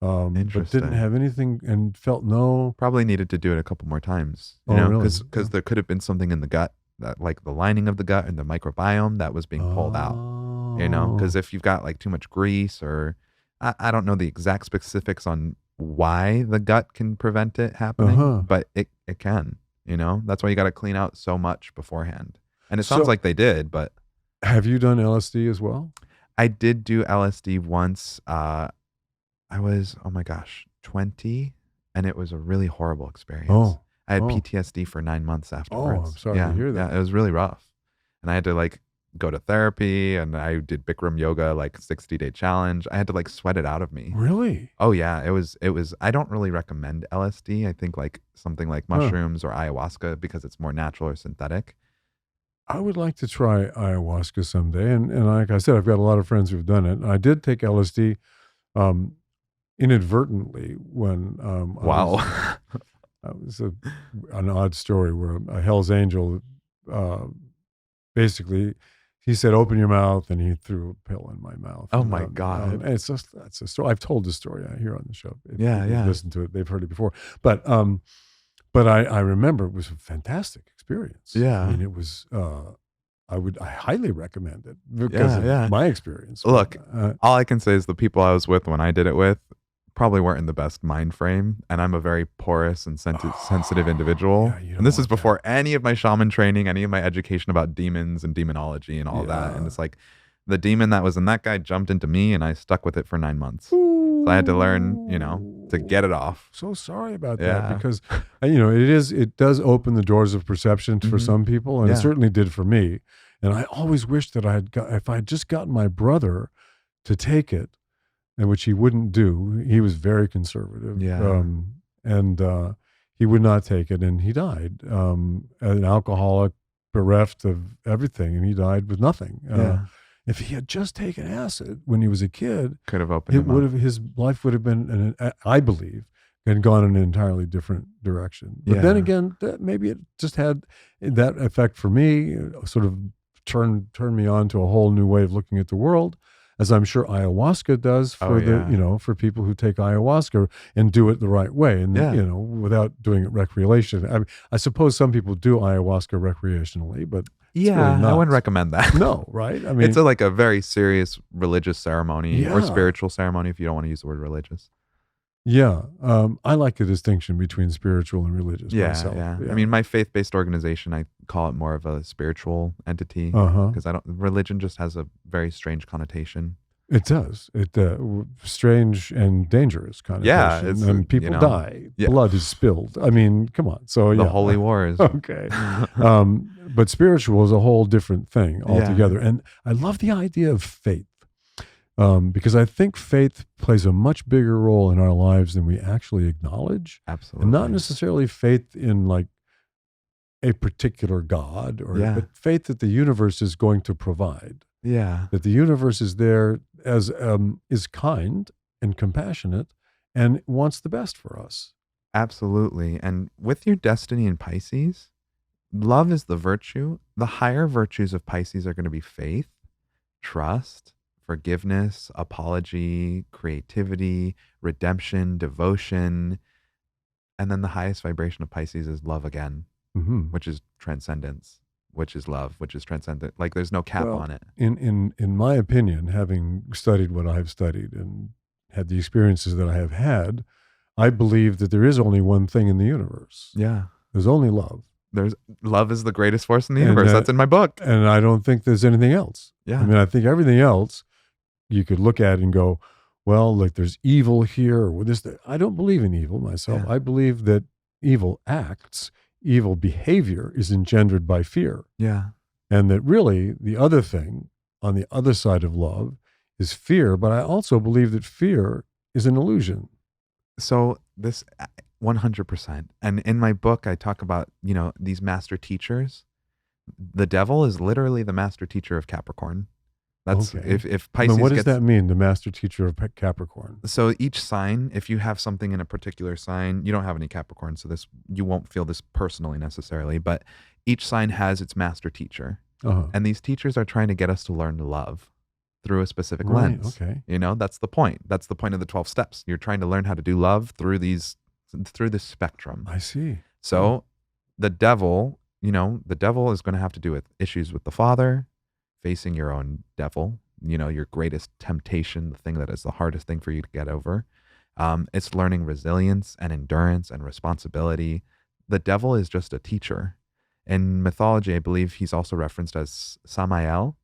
But Interesting. didn't have anything and felt no. Probably needed to do it a couple more times. Oh, really? Because there could have been something in the gut, that like the lining of the gut and the microbiome that was being pulled out. Because if you've got like too much grease, or I don't know the exact specifics on why the gut can prevent it happening, Uh-huh. but it can. That's why you got to clean out so much beforehand. And it sounds So- like they did, but Have you done LSD as well? I did do LSD once. I was, oh my gosh, 20, and it was a really horrible experience. Oh, I had oh, PTSD for 9 months oh, I'm afterwards. sorry to Yeah, hear yeah, that. it was really rough. And I had to like go to therapy, and I did Bikram yoga, like 60-day challenge. I had to like sweat it out of me. Really? Oh yeah, it was I don't really recommend LSD. I think like something like Huh. mushrooms or ayahuasca because it's more natural or synthetic. I would like to try ayahuasca someday. And like I said, I've got a lot of friends who've done it. I did take LSD um, inadvertently when Wow. I was an odd story where a Hell's Angel uh, basically he said, "Open your mouth," and he threw a pill in my mouth. Oh And, my God. and it's just that's a story. I've told the story here on the show. If Yeah, people have yeah. listened to it, they've heard it before. But I remember it was a fantastic experience. I Yeah. mean, it was. I highly recommend it because Yeah, of yeah. my experience. Look, But, all I can say is the people I was with when I did it with probably weren't in the best mind frame, and I'm a very porous and sensitive individual. yeah, you And don't this is want that. before any of my shaman training, any of my education about demons and demonology and all that. And Yeah. it's like the demon that was in that guy jumped into me, and I stuck with it for 9 months. So I had to learn, to get it off. So sorry about that Yeah. because it does open the doors of perception for Mhm. some people, and it Yeah. certainly did for me. And I always wished that if I had just gotten my brother to take it, and which he wouldn't do. He was very conservative, Yeah. and he would not take it, and he died. An alcoholic, bereft of everything, and he died with nothing. Yeah. If he had just taken acid when he was a kid, Could have opened him up. his life would have been, I believe, had gone in an entirely different direction. But then Yeah. again, maybe it just had that effect for me, sort of turned me on to a whole new way of looking at the world, as I'm sure ayahuasca does for Oh, yeah. for people who take ayahuasca and do it the right way, and Yeah. without doing it recreationally. I suppose some people do ayahuasca recreationally, but Yeah, really I not. wouldn't recommend that. no, right? I mean, It's like a very serious religious ceremony or Yeah. spiritual ceremony if you don't want to use the word religious. yeah. I like the distinction between spiritual and religious Yeah, myself. yeah. I mean, my faith-based organization, I call it more of a spiritual entity Uh-huh. because religion just has a very strange connotation. It does. Strange and dangerous Yeah, connotation, it's, and people die. yeah. Blood is spilled. I mean, come on. So The yeah. holy wars. Okay. But spiritual is a whole different thing altogether. And I love the idea of faith, because I think faith plays a much bigger role in our lives than we actually acknowledge, Absolutely. and not necessarily faith in like a particular God, Yeah. but faith that the universe is going to provide. Yeah. That the universe is there as is kind and compassionate and wants the best for us. Absolutely. And with your destiny in Pisces, love is the virtue. The higher virtues of Pisces are going to be faith, trust, forgiveness, apology, creativity, redemption, devotion. And then the highest vibration of Pisces is love again, Mm-hmm. which is transcendence, which is love, which is transcendent. Like there's no cap Well, on it. In my opinion, having studied what I've studied and had the experiences that I have had, I believe that there is only one thing in the universe. Yeah. There's only love. There's love is the greatest force in the And, universe. That's in my book. And I don't think there's anything else. Yeah. I mean, I think everything else you could look at and go, well, like there's evil here or this. I don't believe in evil myself. Yeah. I believe that evil acts, evil behavior is engendered by fear. Yeah. And that really the other thing on the other side of love is fear. But I also believe that fear is an illusion. So this 100%. And in my book, I talk about, these master teachers. The devil is literally the master teacher of Capricorn. That's Okay. if I mean, Pisces what does gets, that mean, the master teacher of Capricorn? so each sign, if you have something in a particular sign, you don't have any Capricorn, so you won't feel this personally necessarily, but each sign has its master teacher. Uh-huh. And these teachers are trying to get us to learn to love through a specific Right, lens. okay. That's the point. That's the point of the 12 steps. You're trying to learn how to do love through this spectrum. I see. So the devil, the devil is going to have to do with issues with the father, facing your own devil, your greatest temptation, the thing that is the hardest thing for you to get over. It's learning resilience and endurance and responsibility. The devil is just a teacher. In mythology, I believe he's also referenced as Samael.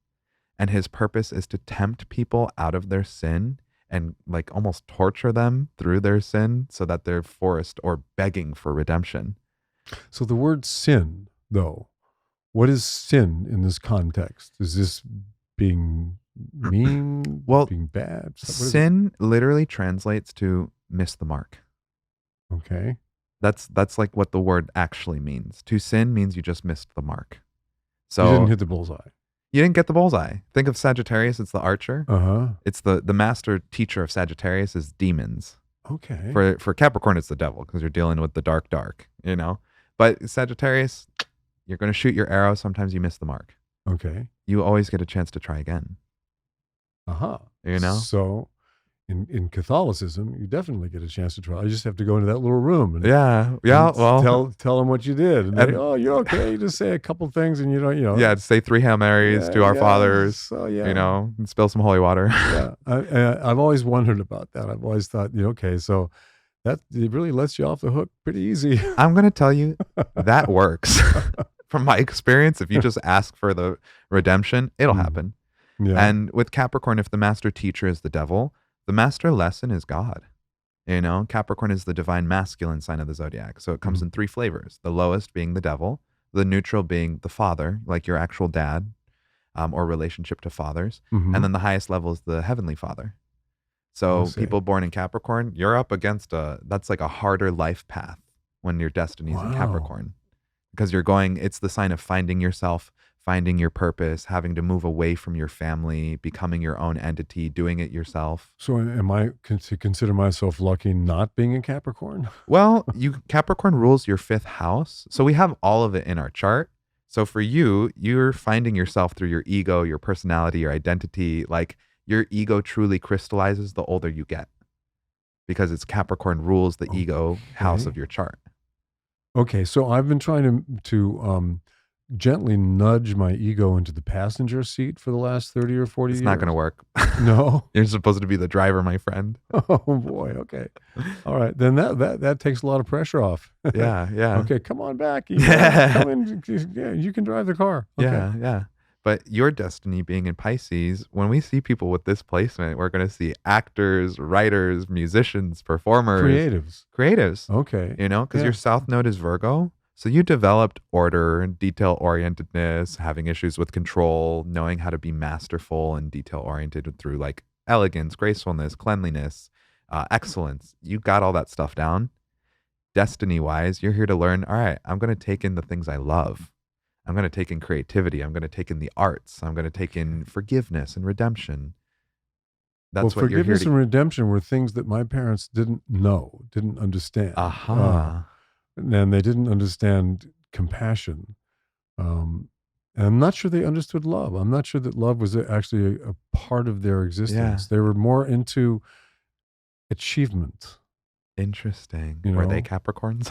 and his purpose is to tempt people out of their sin and like almost torture them through their sin so that they're forced or begging for redemption. So the word sin, though, what is sin in this context? Is this being mean? Well, being bad? What is it? Sin literally translates to miss the mark. Okay. That's like what the word actually means. To sin means you just missed the mark. So You didn't hit the bullseye. you didn't get the bullseye. Think of Sagittarius, it's the archer. Uh-huh. It's the master teacher of Sagittarius is demons. Okay. For Capricorn, it's the devil because you're dealing with the dark, you know? But Sagittarius, you're going to shoot your arrow. Sometimes you miss the mark. Okay. You always get a chance to try again. Uh-huh. You know? So in Catholicism, you definitely get a chance to try. You just have to go into that little room and Yeah. and Well, tell them what you did. And, and- they, oh, you're okay. You just say a couple things and you know. yeah, say 3 Hail Marys to our fathers, So, yeah. you know, and spill some holy water. Yeah. I've always wondered about that. I've always thought, okay, so that it really lets you off the hook pretty easy. I'm going to tell you that works. From my experience, if you just ask for the redemption, it'll happen. Yeah. And with Capricorn, if the master teacher is the devil, the master lesson is God. You know, Capricorn is the divine masculine sign of the zodiac. So it comes in 3 flavors, the lowest being the devil, the neutral being the father, like your actual dad, or relationship to fathers. Mhm. And then the highest level is the heavenly father. So I see. people born in Capricorn, you're up against that's like a harder life path when your destiny is in Wow. Capricorn. Because it's the sign of finding yourself, finding your purpose, having to move away from your family, becoming your own entity, doing it yourself. So am I to consider myself lucky not being in Capricorn? Well, Capricorn rules your 5th house. So we have all of it in our chart. So for you, you're finding yourself through your ego, your personality, your identity. Like your ego truly crystallizes the older you get because it's Capricorn rules the ego house Okay. of your chart. Okay, so I've been trying to gently nudge my ego into the passenger seat for the last 30 or 40 It's years. not going to work. No. You're supposed to be the driver, my friend. Oh boy. Okay. All right. Then that takes a lot of pressure off. Yeah, yeah. Okay. Come on back. Yeah. Come in. Yeah, you can drive the car. Okay. Yeah, yeah. But your destiny being in Pisces, when we see people with this placement, we're going to see actors, writers, musicians, performers, creatives, Okay. you know, because Yeah. your South Node is Virgo. So you developed order and detail orientedness, having issues with control, knowing how to be masterful and detail oriented through like elegance, gracefulness, cleanliness, excellence. You got all that stuff down. Destiny wise, you're here to learn, all right, I'm going to take in the things I love. I'm going to take in creativity. I'm going to take in the arts. I'm going to take in forgiveness and redemption. That's Well, what you're here forgiveness to. and redemption were things that my parents didn't know, didn't understand. Aha. And they didn't understand compassion. And I'm not sure they understood love. I'm not sure that love was actually a part of their existence. They were more into achievement. Interesting. You Were they know? Capricorns?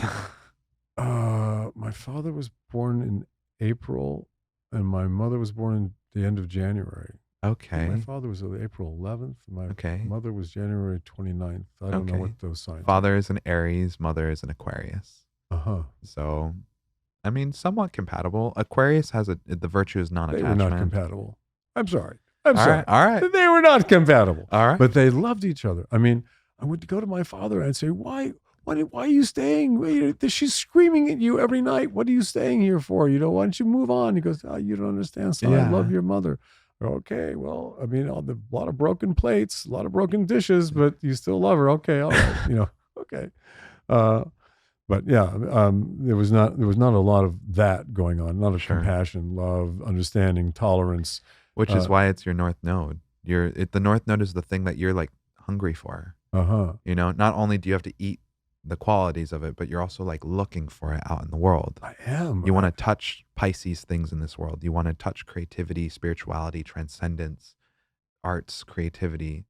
My father was born in April, and my mother was born in the end of January. Okay. My father was April 11th. My Okay. mother was January 29th. I don't know Okay. what those signs Father is an Aries, mother is an Aquarius. are. Uh-huh. So, I mean, somewhat compatible. Aquarius has the virtue is They non-attachment. were not compatible. I'm sorry. I'm All sorry. right. All right. They were not compatible. All right. But they loved each other. I mean, I would go to my father and say, why are you staying? She's screaming at you every night. What are you staying here for? Why don't you move on? He goes, oh, you don't understand, son. I Yeah. love your mother. Okay, well, I mean, a lot of broken plates, a lot of broken dishes, but you still love her. Okay, all right, okay. But yeah, there was not a lot of that going on. Not of Sure. compassion, love, understanding, tolerance. Which is why it's your North Node. The North Node is the thing that you're like hungry for. Uh-huh. You know, not only do you have to eat the qualities of it, but you're also like looking for it out in the world. I am. You want to touch Pisces things in this world. You want to touch creativity, spirituality, transcendence, arts, creativity.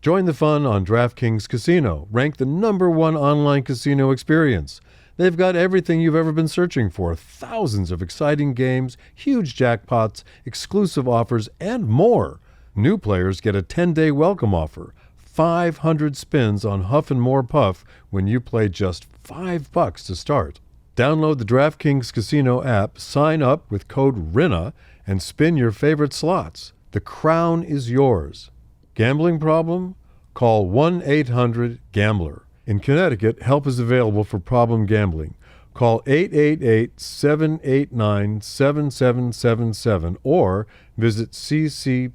Join the fun on DraftKings Casino, ranked the #1 online casino experience. They've got everything you've ever been searching for. Thousands of exciting games, huge jackpots, exclusive offers, and more. New players get a 10-day welcome offer. 500 spins on Huff and More Puff when you play just $5 to start. Download the DraftKings Casino app, sign up with code RINA, and spin your favorite slots. The crown is yours. Gambling problem? Call 1-800-GAMBLER. In Connecticut, help is available for problem gambling. Call 888-789-7777 or visit ccpg.org.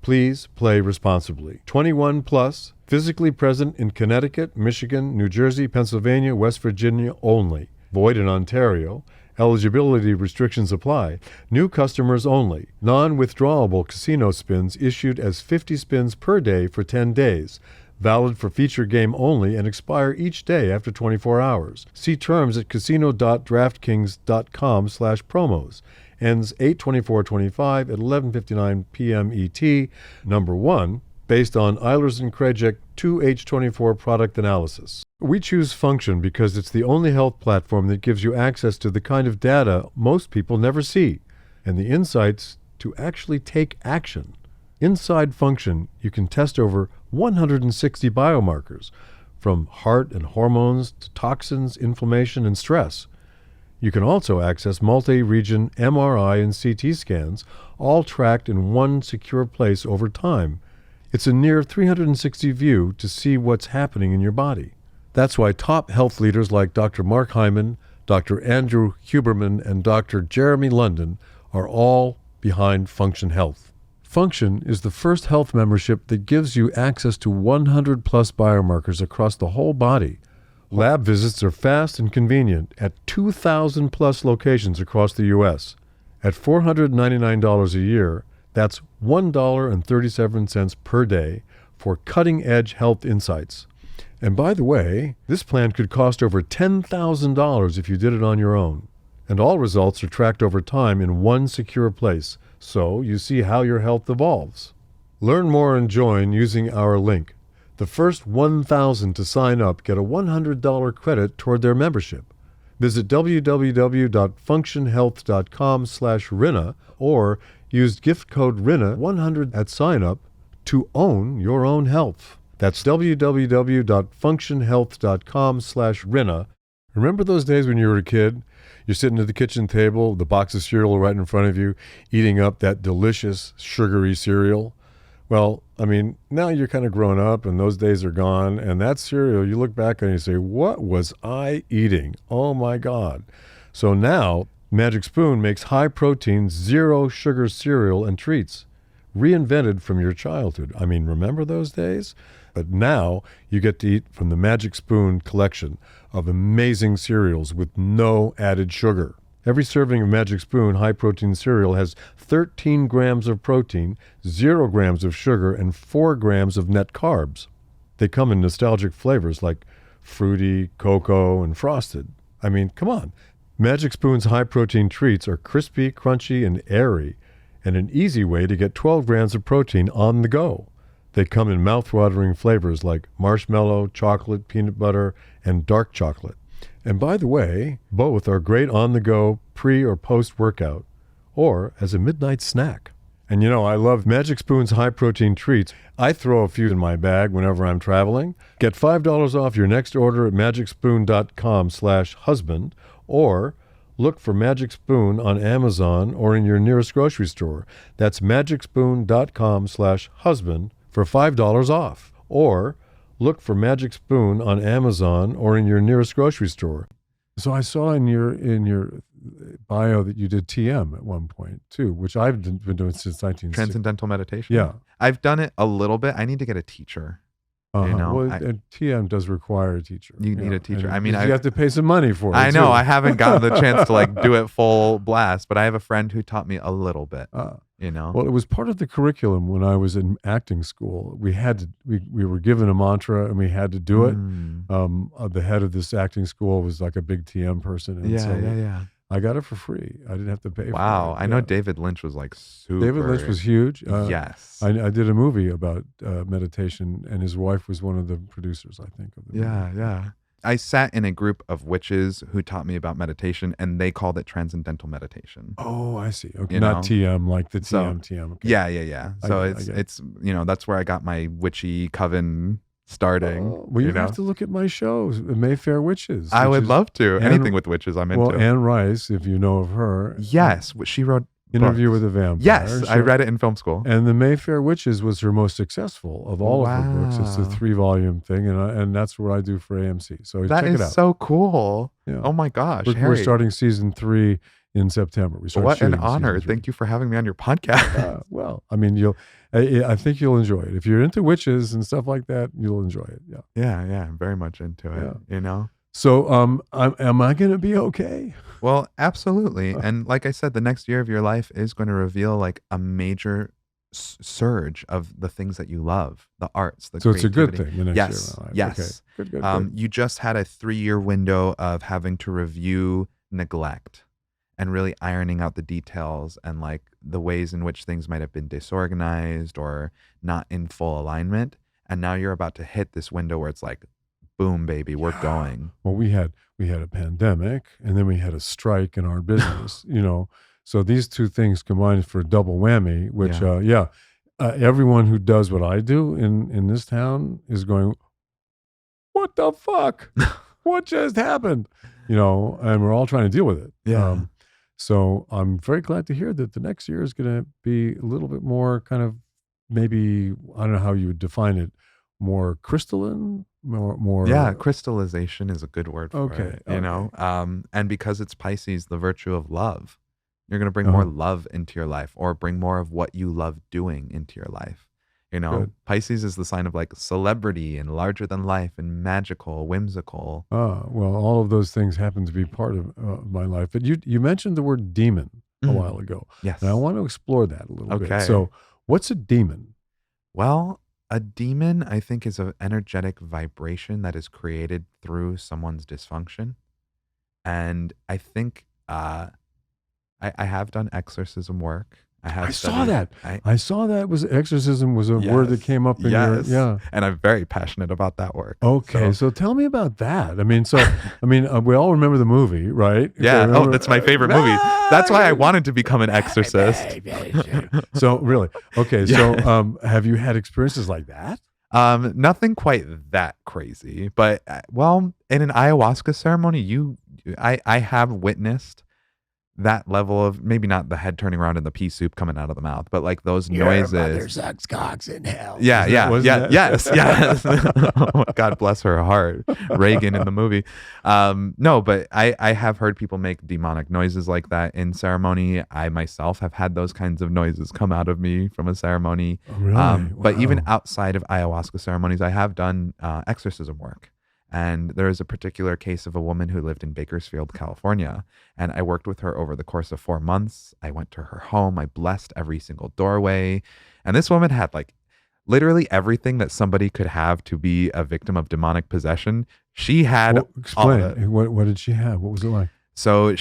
Please play responsibly. 21 plus, physically present in Connecticut, Michigan, New Jersey, Pennsylvania, West Virginia only. Void in Ontario. Eligibility restrictions apply. New customers only. Non-withdrawable casino spins issued as 50 spins per day for 10 days. Valid for feature game only and expire each day after 24 hours. See terms at casino.draftkings.com/promos. Ends 8/24/25 at 11:59 p.m. ET. Number 1, based on Eilers & Krejcik 2H24 product analysis. We choose Function because it's the only health platform that gives you access to the kind of data most people never see, and the insights to actually take action. Inside Function, you can test over 160 biomarkers, from heart and hormones to toxins, inflammation, and stress. You can also access multi-region MRI and CT scans, all tracked in one secure place over time. It's a near 360 view to see what's happening in your body. That's why top health leaders like Dr. Mark Hyman, Dr. Andrew Huberman, and Dr. Jeremy London are all behind Function Health. Function is the first health membership that gives you access to 100 plus biomarkers across the whole body. Lab visits are fast and convenient at 2,000 plus locations across the U.S. At $499 a year, that's $1.37 per day for cutting-edge health insights. And by the way, this plan could cost over $10,000 if you did it on your own. And all results are tracked over time in one secure place, so you see how your health evolves. Learn more and join using our link. The first 1,000 to sign up get a $100 credit toward their membership. Visit www.functionhealth.com/RINA or use gift code RINA100 at sign up to own your own health. That's www.functionhealth.com/RINA. Remember those days when you were a kid? You're sitting at the kitchen table, the box of cereal right in front of you, eating up that delicious, sugary cereal. Well, I mean, now you're kind of grown up and those days are gone. And that cereal, you look back and you say, what was I eating? Oh my God. So now Magic Spoon makes high protein, zero sugar cereal and treats, reinvented from your childhood. I mean, remember those days? But now you get to eat from the Magic Spoon collection of amazing cereals with no added sugar. Every serving of Magic Spoon high-protein cereal has 13 grams of protein, 0 grams of sugar, and 4 grams of net carbs. They come in nostalgic flavors like fruity, cocoa, and frosted. I mean, come on. Magic Spoon's high-protein treats are crispy, crunchy, and airy, and an easy way to get 12 grams of protein on the go. They come in mouth-watering flavors like marshmallow, chocolate, peanut butter, and dark chocolate. And by the way, both are great on the go, pre or post-workout, or as a midnight snack. And you know, I love Magic Spoon's high-protein treats. I throw a few in my bag whenever I'm traveling. Get $5 off your next order at magicspoon.com/husband, or look for Magic Spoon on Amazon or in your nearest grocery store. That's magicspoon.com/husband for $5 off. Or look for Magic Spoon on Amazon or in your nearest grocery store. So I saw in your bio that you did TM at one point too, which I've been doing since 1960. Transcendental meditation. Yeah. I've done it a little bit. I need to get a teacher. You know, well, and TM does require a teacher. You need a teacher. And I mean, you have to pay some money for it. I know. too. I haven't gotten the chance to like do it full blast, but I have a friend who taught me a little bit. You know. Well, it was part of the curriculum when I was in acting school. We had to. We were given a mantra and we had to do it. The head of this acting school was like a big TM person. And Yeah. I got it for free. I didn't have to pay for it. Wow. I know David Lynch was like super. David Lynch was huge. Yes. I did a movie about meditation, and his wife was one of the producers, I think. Of the movie. Yeah. I sat in a group of witches who taught me about meditation, and they called it transcendental meditation. Oh, I see. Okay, You not know? TM like the So, TM. Okay. Yeah. So I get it. it's you know, that's where I got my witchy coven starting. Well, you know, have to look at my shows, Mayfair Witches. I which would is love to. Anne- Anything with witches, I'm into. Well, Anne Rice, if you know of her. Yes, she wrote Interview books. with a Vampire. Yes, I read it in film school. And the Mayfair Witches was her most successful of all of her books. It's a Wow. 3-volume thing, and that's what I do for AMC. So That check it is out. so cool. Yeah. Oh my gosh, We're Harry. starting season 3 in September. We start What an shooting honor. season 3. Thank you for having me on your podcast. Well, I mean, I think you'll enjoy it. If you're into witches and stuff like that, you'll enjoy it. Yeah. Yeah, I'm very much into it, you know? So, am I going to be okay? Well, absolutely. And like I said, the next year of your life is going to reveal like a major surge of the things that you love, the arts, the So it's a good creativity. thing. The next Yes, year of my life. yes. Okay. Good. You just had a 3-year window of having to review neglect and really ironing out the details and like the ways in which things might have been disorganized or not in full alignment. And now you're about to hit this window where it's like, boom, baby, we're going. Well, we had a pandemic, and then we had a strike in our business. So these two things combined for a double whammy. Which, everyone who does what I do in this town is going, "What the fuck? What just happened?" And we're all trying to deal with it. Yeah. So I'm very glad to hear that the next year is going to be a little bit more kind of, maybe, I don't know how you would define it, more crystalline, more. Yeah, crystallization is a good word for it, Okay. And because it's Pisces, the virtue of love, you're going to bring more love into your life or bring more of what you love doing into your life. Good. Pisces is the sign of like celebrity and larger than life and magical, whimsical. Well, all of those things happen to be part of my life. But you mentioned the word demon a while ago. Yes. And I want to explore that a little bit. Okay. So what's a demon? Well, a demon, I think, is an energetic vibration that is created through someone's dysfunction. And I think I have done exorcism work. I saw that. I saw that exorcism was a word that came up in your, yeah. And I'm very passionate about that work. Okay. So tell me about that. I mean, we all remember the movie, right? Yeah. That's my favorite movie. That's why I wanted to become an exorcist. So really, okay. So have you had experiences like that? Nothing quite that crazy, but in an ayahuasca ceremony, I have witnessed that level of, maybe not the head turning around and the pea soup coming out of the mouth, but like those noises. Your mother sucks cocks in hell. Yes. God bless her heart. Reagan in the movie. No, but I have heard people make demonic noises like that in ceremony. I myself have had those kinds of noises come out of me from a ceremony. Oh, really? But even outside of ayahuasca ceremonies, I have done exorcism work. And there is a particular case of a woman who lived in Bakersfield, California. And I worked with her over the course of 4 months. I went to her home. I blessed every single doorway. And this woman had like literally everything that somebody could have to be a victim of demonic possession. She had explain. all of it. What did she have? What was it like? So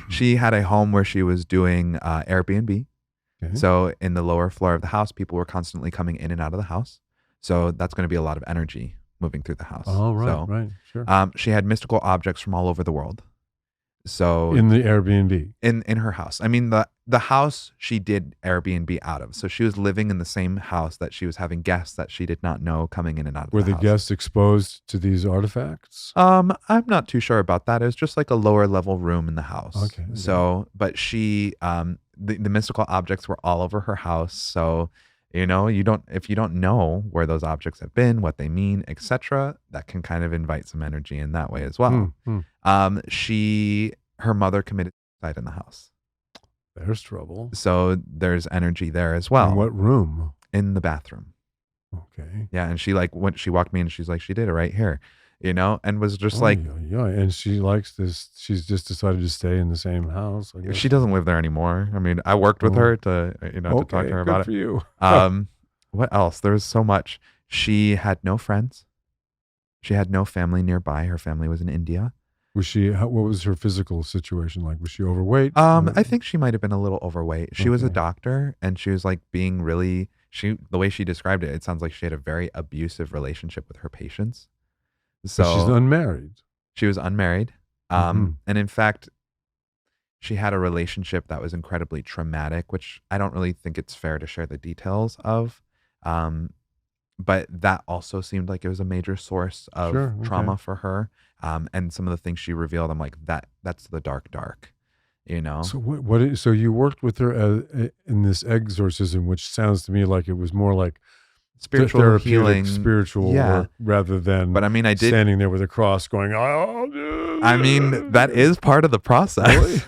she had a home where she was doing Airbnb. Okay. So in the lower floor of the house, people were constantly coming in and out of the house. So that's going to be a lot of energy moving through the house. Oh, right, so, right, sure. She had mystical objects from all over the world. So in the Airbnb, in her house. I mean, the house she did Airbnb out of. So she was living in the same house that she was having guests that she did not know coming in and out of were the the house. guests exposed to these artifacts? I'm not too sure about that. It was just like a lower level room in the house. Okay. So, but she, the mystical objects were all over her house. So, if you don't know where those objects have been, what they mean, etc., that can kind of invite some energy in that way as well. Her mother committed suicide in the house. There's trouble. So there's energy there as well. In what room? In the bathroom. Okay. Yeah, and she walked me in and she's like, she did it right here, and was just yeah. And she likes this. She's just decided to stay in the same house. I guess. She doesn't live there anymore. I mean, I worked with her to to talk to her about it. Good for you. What else? There was so much. She had no friends. She had no family nearby. Her family was in India. Was she? What was her physical situation like? Was she overweight? I think she might have been a little overweight. She was a doctor, and she was like being really. The way she described it, it sounds like she had a very abusive relationship with her patients. So but she's unmarried. She was unmarried, and in fact, she had a relationship that was incredibly traumatic, which I don't really think it's fair to share the details of. but that also seemed like it was a major source of Sure, okay. trauma for her. And some of the things she revealed, I'm like, that's the dark, you know? So so you worked with her in this exorcism, which sounds to me like it was more like Spiritual therapeutic, healing. spiritual Yeah. work rather than But I mean, I did. standing there with a cross going, oh, I mean, that is part of the process. Really?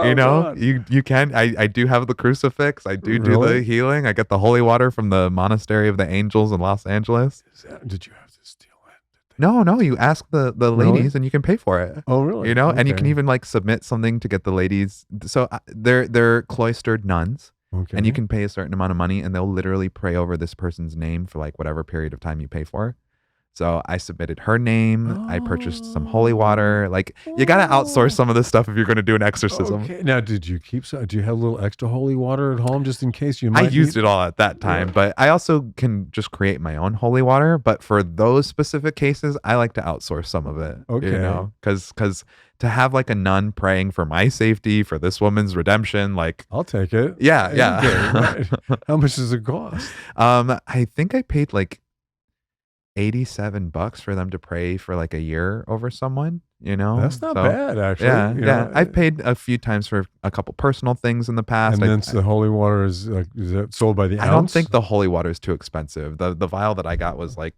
You know, God. you can. I do have the crucifix. I do Really? the healing. I get the holy water from the Monastery of the Angels in Los Angeles. Did you have to steal it? No, you ask the Really? ladies and you can pay for it. Oh, really? You know, and you can Okay. even like submit something to get the ladies. So they're cloistered nuns, Okay. and you can pay a certain amount of money, and they'll literally pray over this person's name for like whatever period of time you pay for. So I submitted her name. I purchased some holy water. Like, you got to outsource some of this stuff if you're going to do an exorcism. Okay. Now, do you have a little extra holy water at home just in case you I might used need it all at that time, but I also can just create my own holy water. But for those specific cases, I like to outsource some of it. Okay. You know, because to have like a nun praying for my safety, for this woman's redemption, like, I'll take it. yeah. Okay, right. How much does it cost? I think I paid like $87 for them to pray for like a year over someone, you know? That's not So, bad, actually. Yeah, You yeah. know, I've paid a few times for a couple personal things in the past. and then the holy water is that sold by the ounce? I don't think the holy water is too expensive. The vial that I got was like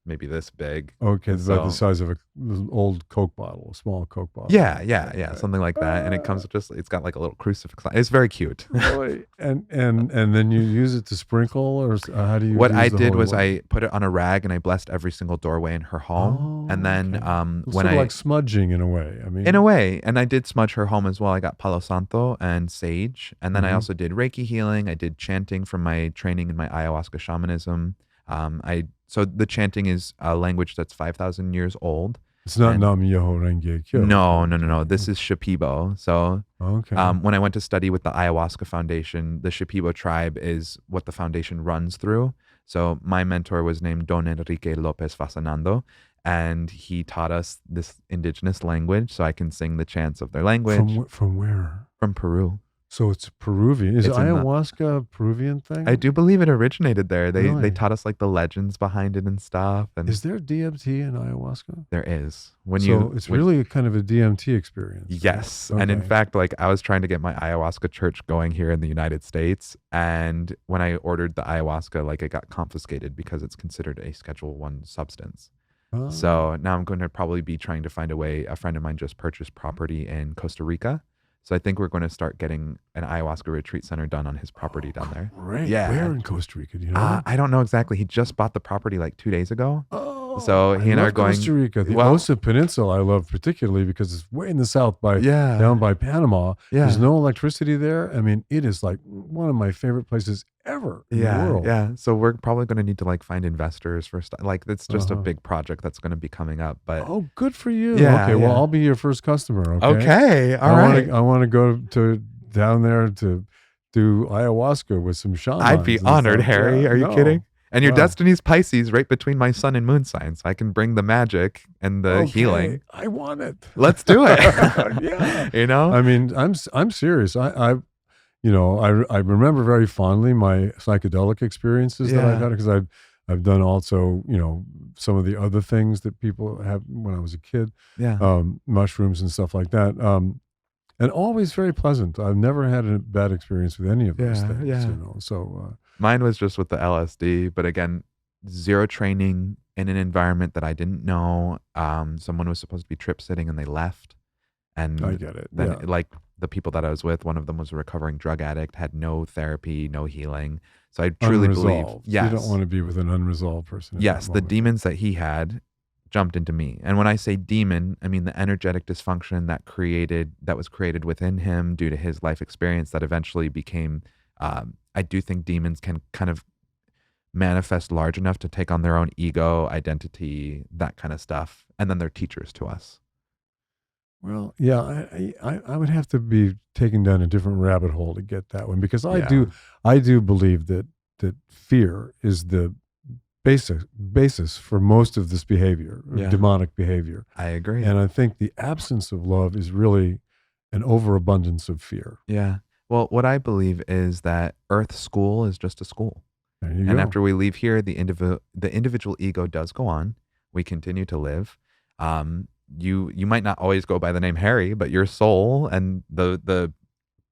maybe this big. Okay, it's about the So- size of an old Coke bottle, a small Coke bottle. Yeah, something like that. And it comes with it's got like a little crucifix. It's very cute. Really? And then you use it to sprinkle, or how do you? What use I the did holy was water? I put it on a rag and I blessed every single doorway in her home. Oh, And then okay. It's when sort of I like smudging in a way. I mean, in a way, and I did smudge her home as well. I got Palo Santo and sage, and then I Mhm. also did Reiki healing. I did chanting from my training in my ayahuasca shamanism. So the chanting is a language that's 5,000 years old. it's not and- Nam Myoho Renge Kyo. No. This is Shipibo. So Okay. when I went to study with the Ayahuasca Foundation, the Shipibo tribe is what the foundation runs through. So my mentor was named Don Enrique Lopez Fasanando, and he taught us this indigenous language, so I can sing the chants of their language From where? from Peru. So it's Peruvian. Is It's in the- ayahuasca a Peruvian thing? I do believe it originated there. They Really? taught us like the legends behind it and stuff. And Is there DMT in ayahuasca? there is It's really kind of a DMT experience. right? Yes. And in Okay. fact, like I was trying to get my ayahuasca church going here in the United States. And when I ordered the ayahuasca, like it got confiscated because it's considered a Schedule 1 substance. Oh. So now I'm going to probably be trying to find a way. A friend of mine just purchased property in Costa Rica. So I think we're going to start getting an ayahuasca retreat center done on his property down there. Great. Yeah. Where in Costa Rica? Do you know? I don't know exactly. He just bought the property like 2 days ago. Oh, So he and I love are going- Costa Rica. The well- Osa Peninsula I love particularly because it's way in the south Yeah. down by Panama. Yeah. There's no electricity there. I mean, it is like one of my favorite places ever in the world. Yeah. So we're probably going to need to like find investors for stuff. Like it's just a Uh-huh. big project that's going to be coming up. But Oh, good for you. Yeah, Okay, well, yeah. I'll be your first customer. Okay. okay, all right. I want to go to down there to do ayahuasca with some shamans. I'd be and honored, stuff. Harry. Yeah, Are you no. kidding? And your Wow. destiny's Pisces right between my sun and moon signs. I can bring the magic and the Okay, healing. I want it. Let's do it. Yeah. You know? I mean, I'm serious. I remember very fondly my psychedelic experiences that I've Yeah. had because I've done also, some of the other things that people have when I was a kid, Yeah. mushrooms and stuff like that. And always very pleasant. I've never had a bad experience with any of those Yeah, things, yeah. So, Mine was just with the LSD, but again, zero training in an environment that I didn't know. Someone was supposed to be trip sitting and they left. And I get it. then Yeah. like the people that I was with, one of them was a recovering drug addict, had no therapy, no healing. So I truly believe, Unresolved. yes, You don't want to be with an unresolved person. at yes, that the moment. demons that he had jumped into me. And when I say demon, I mean the energetic dysfunction that was created within him due to his life experience that eventually became, I do think demons can kind of manifest large enough to take on their own ego, identity, that kind of stuff. And then they're teachers to us. Well, yeah, I would have to be taken down a different rabbit hole to get that one because Yeah. I do believe that fear is the basis for most of this behavior, Yeah. demonic behavior. I agree. And I think the absence of love is really an overabundance of fear. Yeah. Well, what I believe is that Earth School is just a school. There you And go. after we leave here, the individual ego does go on. We continue to live. You might not always go by the name Harry, but your soul and the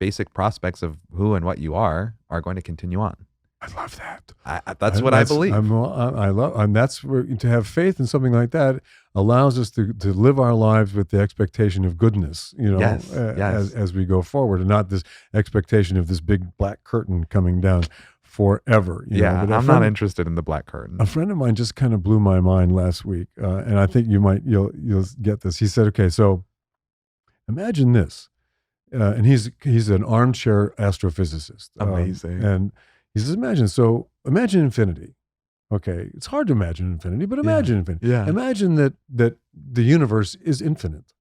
basic prospects of who and what you are going to continue on. I love that. That's what I believe. I love, and that's where to have faith in something like that allows us to live our lives with the expectation of goodness, Yes, yes. as we go forward, and not this expectation of this big black curtain coming down forever. Yeah, But I'm not interested in the black curtain. A friend of mine just kind of blew my mind last week, and I think you'll get this. He said, "Okay, so imagine this," and he's an armchair astrophysicist. Amazing. And he says, imagine infinity. Okay, it's hard to imagine infinity, but imagine infinity. Yeah. Imagine that the universe is infinite.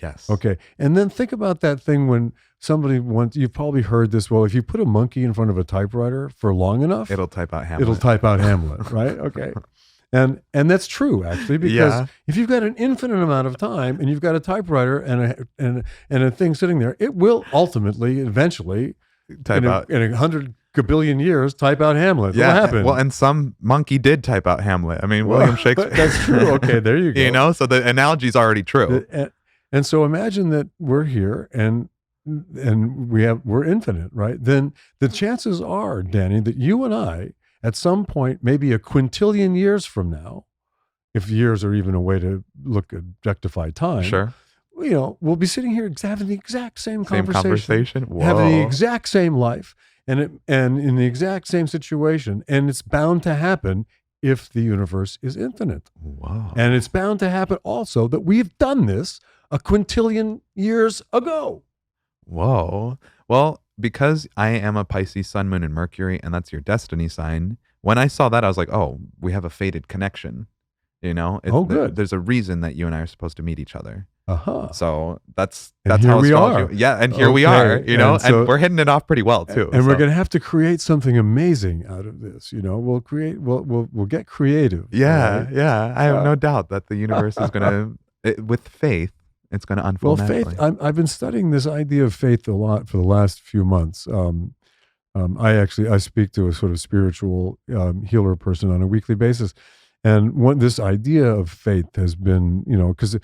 Yes. Okay, and then think about that thing when somebody you've probably heard this. Well, if you put a monkey in front of a typewriter for long enough, It'll type out Hamlet. It'll type out Hamlet, right? Okay. And that's true, actually, because if you've got an infinite amount of time and you've got a typewriter and a thing sitting there, it will ultimately, eventually, type out in 100 billion years, type out Hamlet. Yeah. What happened? Well, and some monkey did type out Hamlet. I mean, William Shakespeare. That's true. Okay, there you go. So the analogy's already true. And so imagine that we're here and we're infinite, right? Then the chances are, Danny, that you and I, at some point, maybe a quintillion years from now, if years are even a way to objectify time, Sure. We'll be sitting here having the exact same conversation. Whoa. Having the exact same life and in the exact same situation. And it's bound to happen if the universe is infinite. Wow. And it's bound to happen also that we've done this a quintillion years ago. Whoa. Well, because I am a Pisces sun, moon, and Mercury, and that's your destiny sign, when I saw that, I was like, oh, we have a fated connection. Good. There's a reason that you and I are supposed to meet each other. Uh-huh. So that's here how we astrology. are. Yeah, and here we are. And we're hitting it off pretty well too. And we're going to have to create something amazing out of this. We'll get creative. Yeah, right? yeah. I have no doubt that the universe is going to, with faith, it's going to unfold. Well, naturally. faith. I've been studying this idea of faith a lot for the last few months. I speak to a sort of spiritual healer person on a weekly basis, and this idea of faith has been, because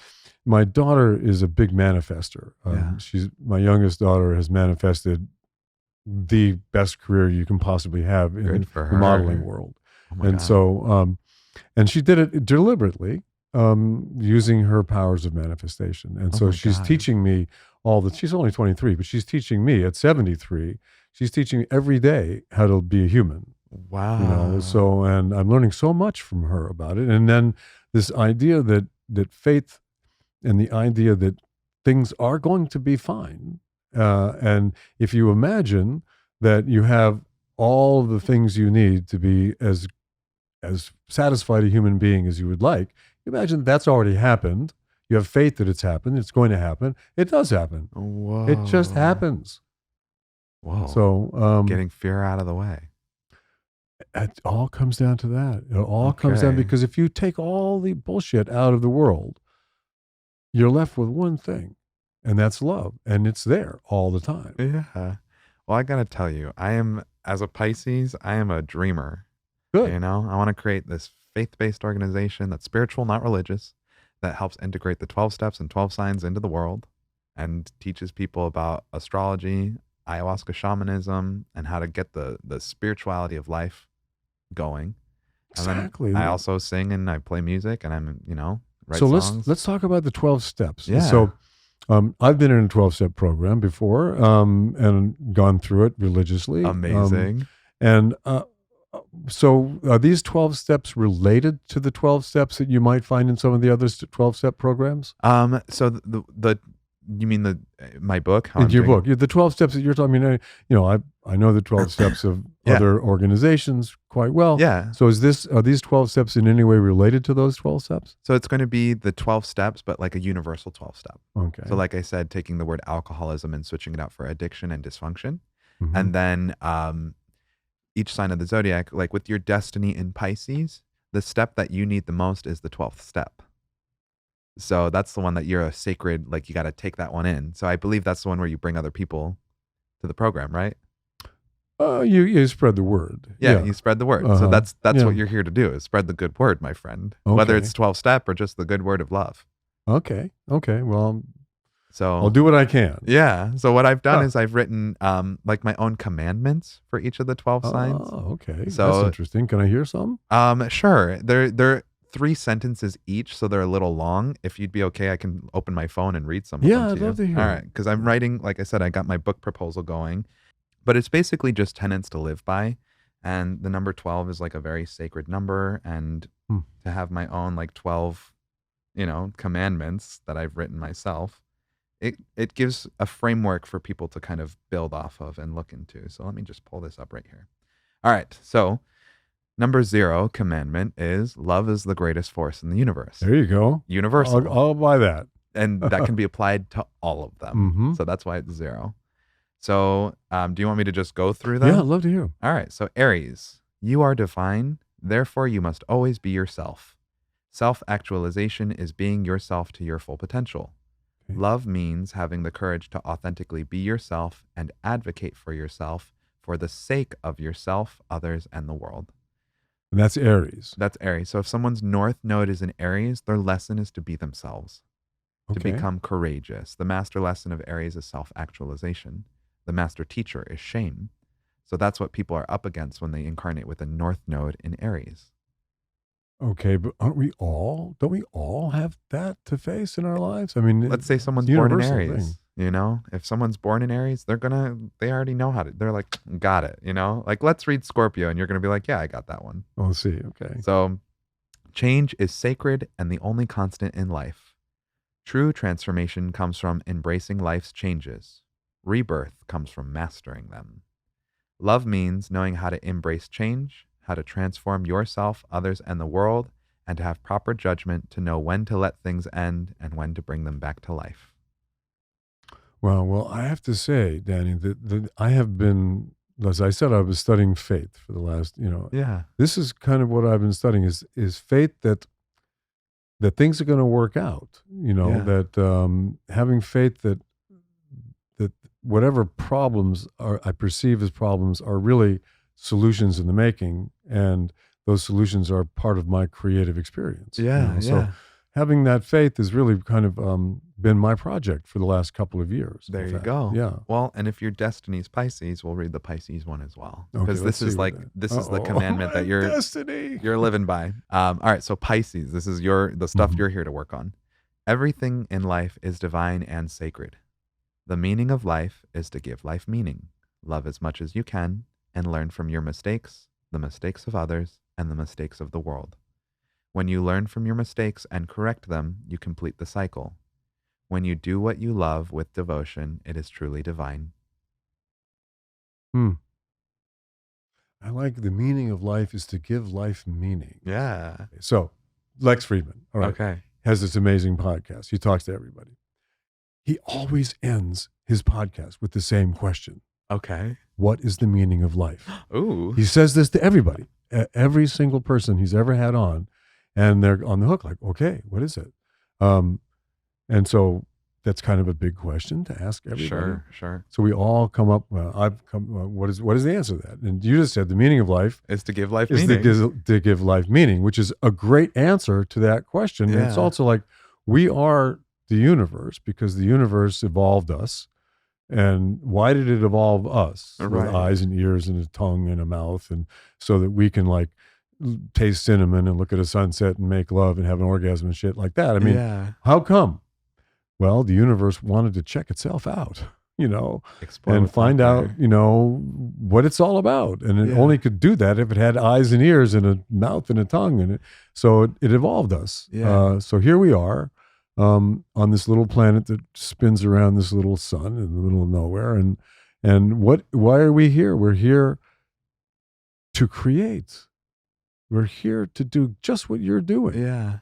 my daughter is a big manifester. My youngest daughter has manifested the best career you can possibly have in the modeling world. Oh God. So, and she did it deliberately, using her powers of manifestation. And so she's teaching me she's only 23, but she's teaching me at 73, she's teaching me every day how to be a human. Wow. And I'm learning so much from her about it. And then this idea that faith and the idea that things are going to be fine. And if you imagine that you have all the things you need to be as satisfied a human being as you would like, imagine that's already happened. You have faith that it's happened. It's going to happen. It does happen. Whoa. It just happens. Whoa. So getting fear out of the way. It all comes down to that. It all comes down because if you take all the bullshit out of the world, you're left with one thing, and that's love. And it's there all the time. Yeah. Well, I got to tell you, as a Pisces, I am a dreamer. Good. I want to create this faith-based organization that's spiritual, not religious, that helps integrate the 12 steps and 12 signs into the world and teaches people about astrology, ayahuasca shamanism, and how to get the spirituality of life going. Exactly. And then I also sing and I play music and I'm, write so songs. let's talk about the 12 steps. Yeah. So I've been in a 12-step program before and gone through it religiously. Amazing. So are these 12 steps related to the 12 steps that you might find in some of the other 12-step programs? So you mean my book? In your book, the 12 steps that you're talking. I know the 12 steps of other organizations quite well. Yeah. So are these 12 steps in any way related to those 12 steps? So it's going to be the 12 steps, but like a universal 12 step. Okay. So like I said, taking the word alcoholism and switching it out for addiction and dysfunction. Mm-hmm. And then each sign of the zodiac, like with your destiny in Pisces, the step that you need the most is the 12th step. So that's the one that you're a sacred, like you got to take that one in. So I believe that's the one where you bring other people to the program, right? You spread the word. Yeah, you spread the word. So Uh-huh. that's Yeah. what you're here to do, is spread the good word, my friend. Whether Okay. it's 12-step or just the good word of love. Okay. Well, So I'll do what I can. yeah. So what I've done Huh. is I've written like my own commandments for each of the 12 signs. Oh, okay. So- That's interesting. Can I hear some? Sure. They're 3 sentences each, so they're a little long. If you'd be okay, I can open my phone and read some of them Yeah, to I'd you. love to hear All it. right, because I'm writing, like I said, I got my book proposal going, but it's basically just tenets to live by. And the number 12 is like a very sacred number, and Hmm. to have my own like 12, commandments that I've written myself, it gives a framework for people to kind of build off of and look into. So let me just pull this up right here. All right, so number 0 commandment is love is the greatest force in the universe. There you go. Universal. I'll buy that. And that can be applied to all of them. Mhm. So that's why it's 0. So do you want me to just go through them? Yeah, I'd love to hear 'em. All right. So Aries, you are divine. Therefore, you must always be yourself. Self-actualization is being yourself to your full potential. Okay. Love means having the courage to authentically be yourself and advocate for yourself for the sake of yourself, others, and the world. And that's Aries. That's Aries. So if someone's north node is in Aries, their lesson is to be themselves, to Okay. become courageous. The master lesson of Aries is self-actualization. The master teacher is shame. So that's what people are up against when they incarnate with a north node in Aries. Okay, but don't we all have that to face in our lives? I mean, Let's say someone's it's a born in universal Aries. thing. If someone's born in Aries, they already know how to, they're like, got it, like let's read Scorpio and you're going to be like, yeah, I got that one. Oh, see. Okay. So change is sacred and the only constant in life. True transformation comes from embracing life's changes. Rebirth comes from mastering them. Love means knowing how to embrace change, how to transform yourself, others, and the world, and to have proper judgment to know when to let things end and when to bring them back to life. Well, I have to say, Danny, that I have been, as I said, I was studying faith for the last, Yeah. this is kind of what I've been studying is faith that things are going to work out, Yeah. that having faith that whatever problems I perceive as problems are really solutions in the making, and those solutions are part of my creative experience. So having that faith has really kind of been my project for the last couple of years. There in you fact. go. Yeah. Well, and if your destiny's Pisces, we'll read the Pisces one as well. Okay, Because let's this is see like, what that- this is the Uh-oh. commandment that you're Destiny. living by. All right. So Pisces, this is the stuff Mhm. you're here to work on. Everything in life is divine and sacred. The meaning of life is to give life meaning. Love as much as you can and learn from your mistakes, the mistakes of others, and the mistakes of the world. When you learn from your mistakes and correct them, you complete the cycle. When you do what you love with devotion, it is truly divine. I like the meaning of life is to give life meaning. Yeah. So, Lex Friedman, all right, Okay. has this amazing podcast. He talks to everybody. He always ends his podcast with the same question. Okay. What is the meaning of life? Ooh. He says this to everybody, every single person he's ever had on, and they're on the hook like, okay, what is it? And so that's kind of a big question to ask everybody. Sure. So we all come up, what is the answer to that? And you just said the meaning of life Is to give life is meaning. to give life meaning, which is a great answer to that question. And it's Yeah. also like, we are the universe because the universe evolved us. And why did it evolve us with Right. eyes and ears and a tongue and a mouth, and so that we can like taste cinnamon and look at a sunset and make love and have an orgasm and shit like that? I mean, yeah. how come? Well, the universe wanted to check itself out, Explore and what's find out, there. what it's all about. And it Yeah. only could do that if it had eyes and ears and a mouth and a tongue. And so it evolved us. Yeah. So here we are on this little planet that spins around this little sun in the middle of nowhere. And why are we here? We're here to create. We're here to do just what you're doing. Yeah.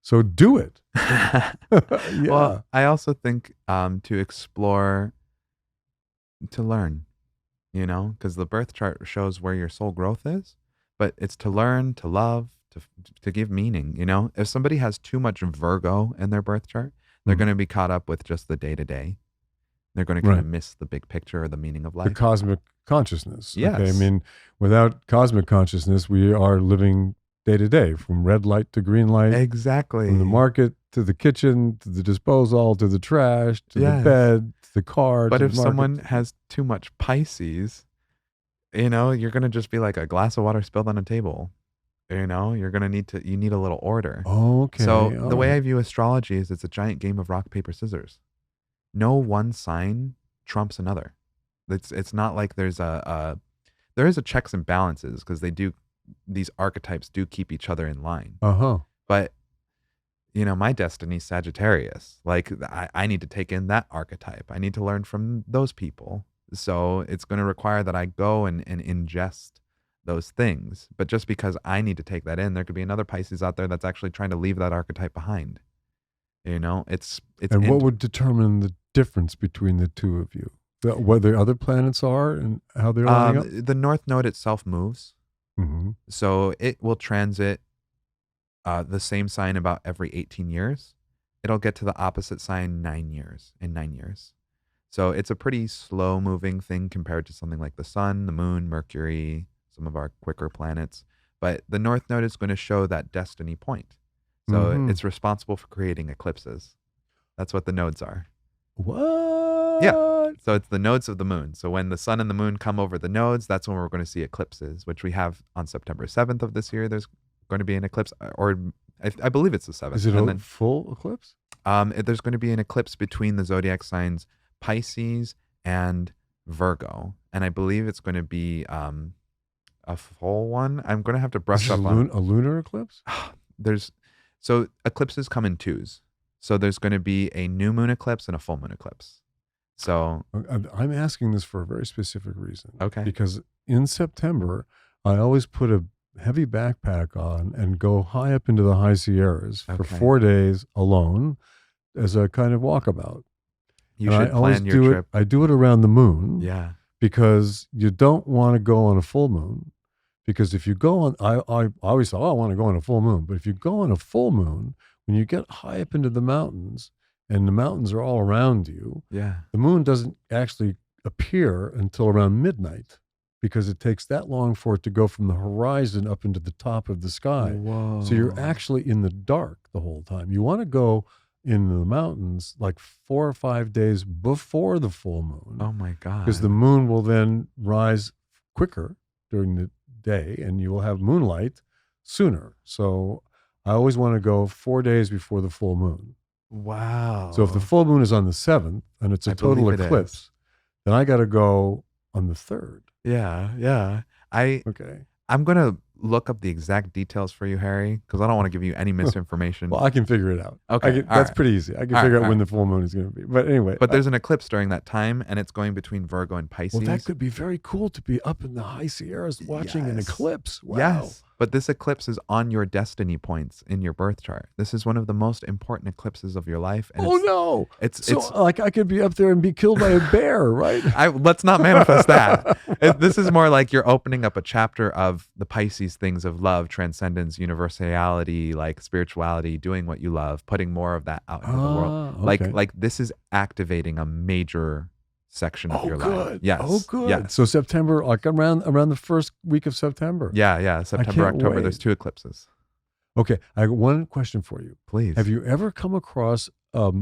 So do it. Well, I also think to explore, to learn, because the birth chart shows where your soul growth is, but it's to learn, to love, to give meaning. If somebody has too much Virgo in their birth chart, they're Mhm. going to be caught up with just the day to day. They're going to kind Right. of miss the big picture or the meaning of The life. cosmic consciousness. Okay. I Yes. mean, without cosmic consciousness, we are living day to day, from red light to green light, Exactly. from the market to the kitchen to the disposal to the trash to the Yes. bed to the car. But to if the market. someone has too much Pisces, you're going to just be like a glass of water spilled on a table. You're going to you need a little order. Okay. So all the way right. I view astrology is it's a giant game of rock, paper, scissors. No one sign trumps another. It's not like there is a checks and balances, because these archetypes do keep each other in line. Uh-huh. But my destiny's Sagittarius. Like I need to take in that archetype. I need to learn from those people. So it's going to require that I go and ingest those things. But just because I need to take that in, there could be another Pisces out there that's actually trying to leave that archetype behind. It's And what would determine the difference between the two of you? What the other planets are and how they're lining up? the North Node itself moves. Mm-hmm. So it will transit the same sign about every 18 years. It'll get to the opposite sign in 9 years. So it's a pretty slow moving thing compared to something like the sun, the moon, Mercury, some of our quicker planets. But the North Node is going to show that destiny point. So it's responsible for creating eclipses. That's what the nodes are. What? Yeah. So it's the nodes of the moon. So when the sun and the moon come over the nodes, that's when we're going to see eclipses, which we have on September 7th of this year. There's going to be an eclipse, or I believe it's the 7th. Is it a full eclipse? There's going to be an eclipse between the zodiac signs Pisces and Virgo. And I believe it's going to be a full one. I'm going to have to brush up on a lunar eclipse? So eclipses come in twos. So there's going to be a new moon eclipse and a full moon eclipse. So I'm asking this for a very specific reason. Okay. Because in September, I always put a heavy backpack on and go high up into the high Sierras for 4 days alone as a kind of walkabout. You should plan your trip. I do it around the moon. Yeah. Because you don't want to go on a full moon. Because if you go on, I always thought, I want to go on a full moon. But if you go on a full moon, when you get high up into the mountains and the mountains are all around you, Yeah. the moon doesn't actually appear until around midnight, because it takes that long for it to go from the horizon up into the top of the sky. Whoa. So you're actually in the dark the whole time. You want to go in the mountains like 4 or 5 days before the full moon. Oh my God. Because the moon will then rise quicker during the day and you will have moonlight sooner. So I always want to go 4 days before the full moon. Wow. So if the full moon is on the 7th and it's a total eclipse, then I got to go on the 3rd. Yeah. Yeah. Okay. I'm going to look up the exact details for you, Harry, because I don't want to give you any misinformation. Well, I can figure it out. Okay. That's pretty easy. I can figure out when the full moon is going to be. But anyway. But there's an eclipse during that time, and it's going between Virgo and Pisces. Well, that could be very cool to be up in the high Sierras watching an eclipse. Wow. Yes. But this eclipse is on your destiny points in your birth chart. This is one of the most important eclipses of your life. And no. It's like I could be up there and be killed by a bear, right? Let's not manifest that. This is more like you're opening up a chapter of the Pisces things of love, transcendence, universality, like spirituality, doing what you love, putting more of that out into the world. Okay. Like this is activating a major section of your life. Yes. Oh, good. Yes. So September, like around the first week of September. Yeah. September, October. Wait. There's 2 eclipses. Okay. I got one question for you. Please. Have you ever come across a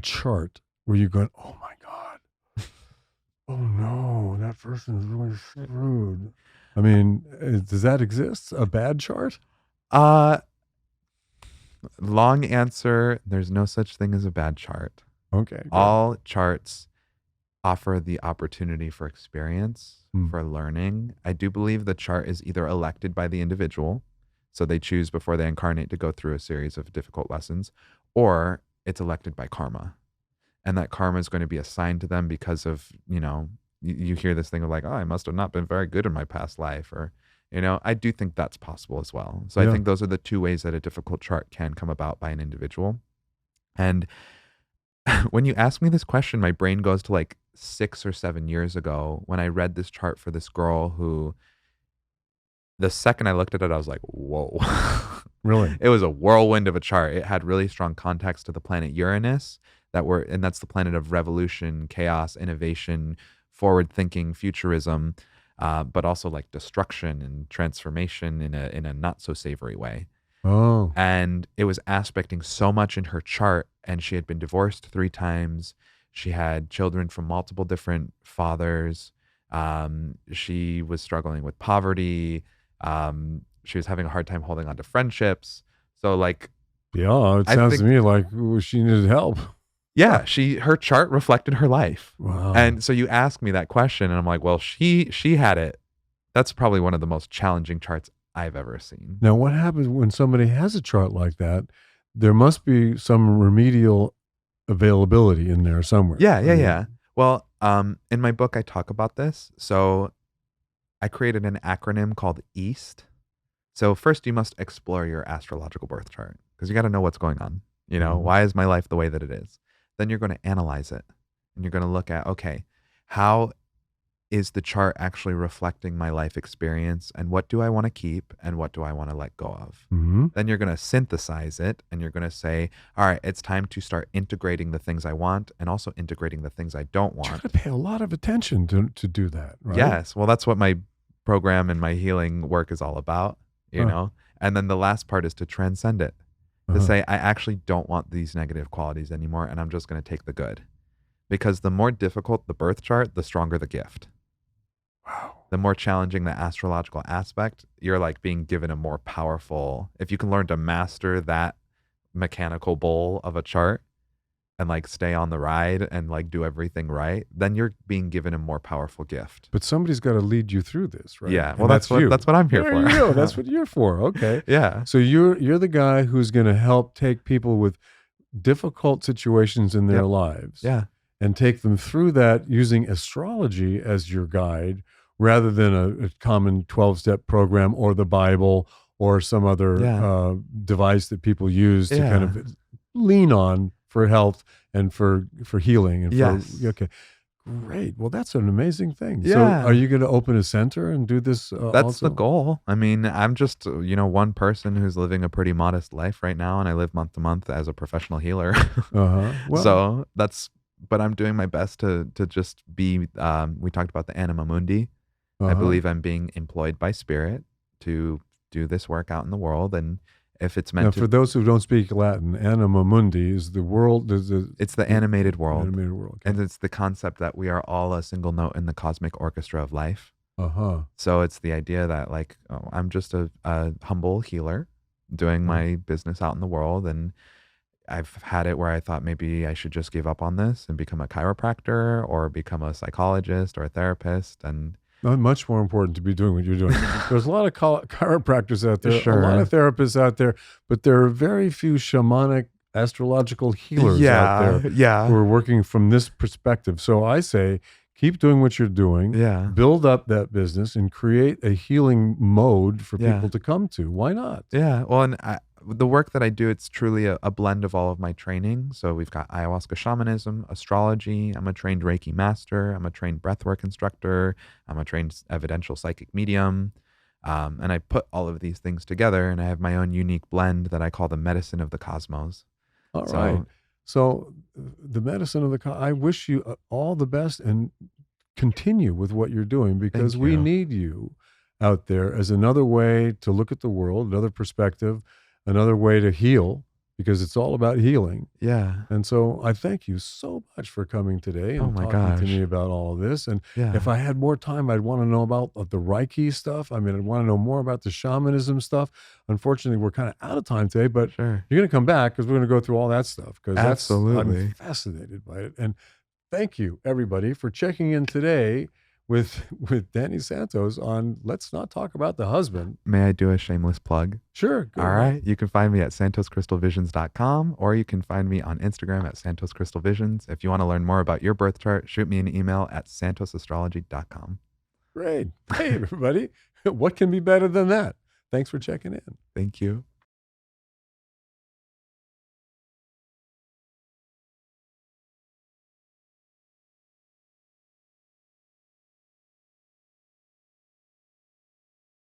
chart where you're going, oh my God, oh no, that person is really screwed? I mean, does that exist? A bad chart? Long answer. There's no such thing as a bad chart. Okay. Good. All charts offer the opportunity for experience, for learning. I do believe the chart is either elected by the individual, so they choose before they incarnate to go through a series of difficult lessons, or it's elected by karma. And that karma is going to be assigned to them because of, you hear this thing of like, oh, I must have not been very good in my past life, or, I do think that's possible as well. So I think those are the 2 ways that a difficult chart can come about by an individual. And when you ask me this question, my brain goes to like 6 or 7 years ago when I read this chart for this girl who, the second I looked at it, I was like, whoa. Really? It was a whirlwind of a chart. It had really strong context to the planet Uranus and that's the planet of revolution, chaos, innovation, forward thinking, futurism, but also like destruction and transformation in a not so savory way. Oh. And it was aspecting so much in her chart, and she had been divorced 3 times. She had children from multiple different fathers. She was struggling with poverty. She was having a hard time holding on to friendships. So like, Yeah, it I sounds think, to me like she needed help. yeah, her chart reflected her life. Wow. And so you ask me that question, and I'm like, well, she had it. That's probably one of the most challenging charts I've ever seen. Now, what happens when somebody has a chart like that? There must be some remedial availability in there somewhere. Yeah. Well, in my book, I talk about this. So I created an acronym called EAST. So first, you must explore your astrological birth chart because you got to know what's going on. You know, why is my life the way that it is? Then you're going to analyze it, and you're going to look at, okay, how is the chart actually reflecting my life experience, and what do I want to keep and what do I want to let go of? Mm-hmm. Then you're going to synthesize it, and you're going to say, all right, it's time to start integrating the things I want and also integrating the things I don't You want. got to pay a lot of attention to do that, right? Yes. Well, that's what my program and my healing work is all about, you know? And then the last part is to transcend it, to say, I actually don't want these negative qualities anymore, and I'm just going to take the good. Because the more difficult the birth chart, the stronger the gift. Wow. The more challenging the astrological aspect, you're like being given a more powerful, if you can learn to master that mechanical bowl of a chart and like stay on the ride and like do everything right, then you're being given a more powerful gift. But somebody's got to lead you through this, right? Yeah. And Well, that's what I'm here there for. You go. That's what you're for. Okay. Yeah. So you're the guy who's going to help take people with difficult situations in their lives, and take them through that using astrology as your guide, rather than a common 12-step program or the Bible or some other device that people use to kind of lean on for health and for healing. And okay. Great. Well, that's an amazing thing. Yeah. So are you going to open a center and do this That's also? the goal. I mean, I'm just, one person who's living a pretty modest life right now, and I live month to month as a professional healer. Well, so but I'm doing my best to just be, we talked about the anima mundi. I believe I'm being employed by spirit to do this work out in the world. And if it's meant now, for those who don't speak Latin, anima mundi is the world. It's the animated world. Animated world. Okay. And it's the concept that we are all a single note in the cosmic orchestra of life. So it's the idea that like, I'm just a humble healer doing my business out in the world. And I've had it where I thought maybe I should just give up on this and become a chiropractor or become a psychologist or a therapist. And not much more important to be doing what you're doing. There's a lot of chiropractors out there, Sure. a lot of therapists out there, but there are very few shamanic astrological healers out there who are working from this perspective. So I say, keep doing what you're doing, build up that business, and create a healing mode for people to come to. Why not? Yeah. Well, and the work that I do, it's truly a blend of all of my training. So we've got ayahuasca shamanism, astrology. I'm a trained Reiki master. I'm a trained breathwork instructor. I'm a trained evidential psychic medium. And I put all of these things together, and I have my own unique blend that I call the medicine of the cosmos. All right. So the medicine of the I wish you all the best, and continue with what you're doing, because we need you out there as another way to look at the world, another perspective, another way to heal, because it's all about healing. Yeah. And so I thank you so much for coming today and talking to me about all of this. And if I had more time, I'd want to know about the Reiki stuff. I mean, I'd want to know more about the shamanism stuff. Unfortunately, we're kind of out of time today, but you're going to come back because we're going to go through all that stuff, because I'm fascinated by it. And thank you, everybody, for checking in today with Danny Santos on Let's Not Talk About the Husband. May I do a shameless plug? Sure. All right. You can find me at santoscrystalvisions.com, or you can find me on Instagram at santoscrystalvisions. If you want to learn more about your birth chart, shoot me an email at santosastrology.com. Great. Hey, everybody. What can be better than that? Thanks for checking in. Thank you.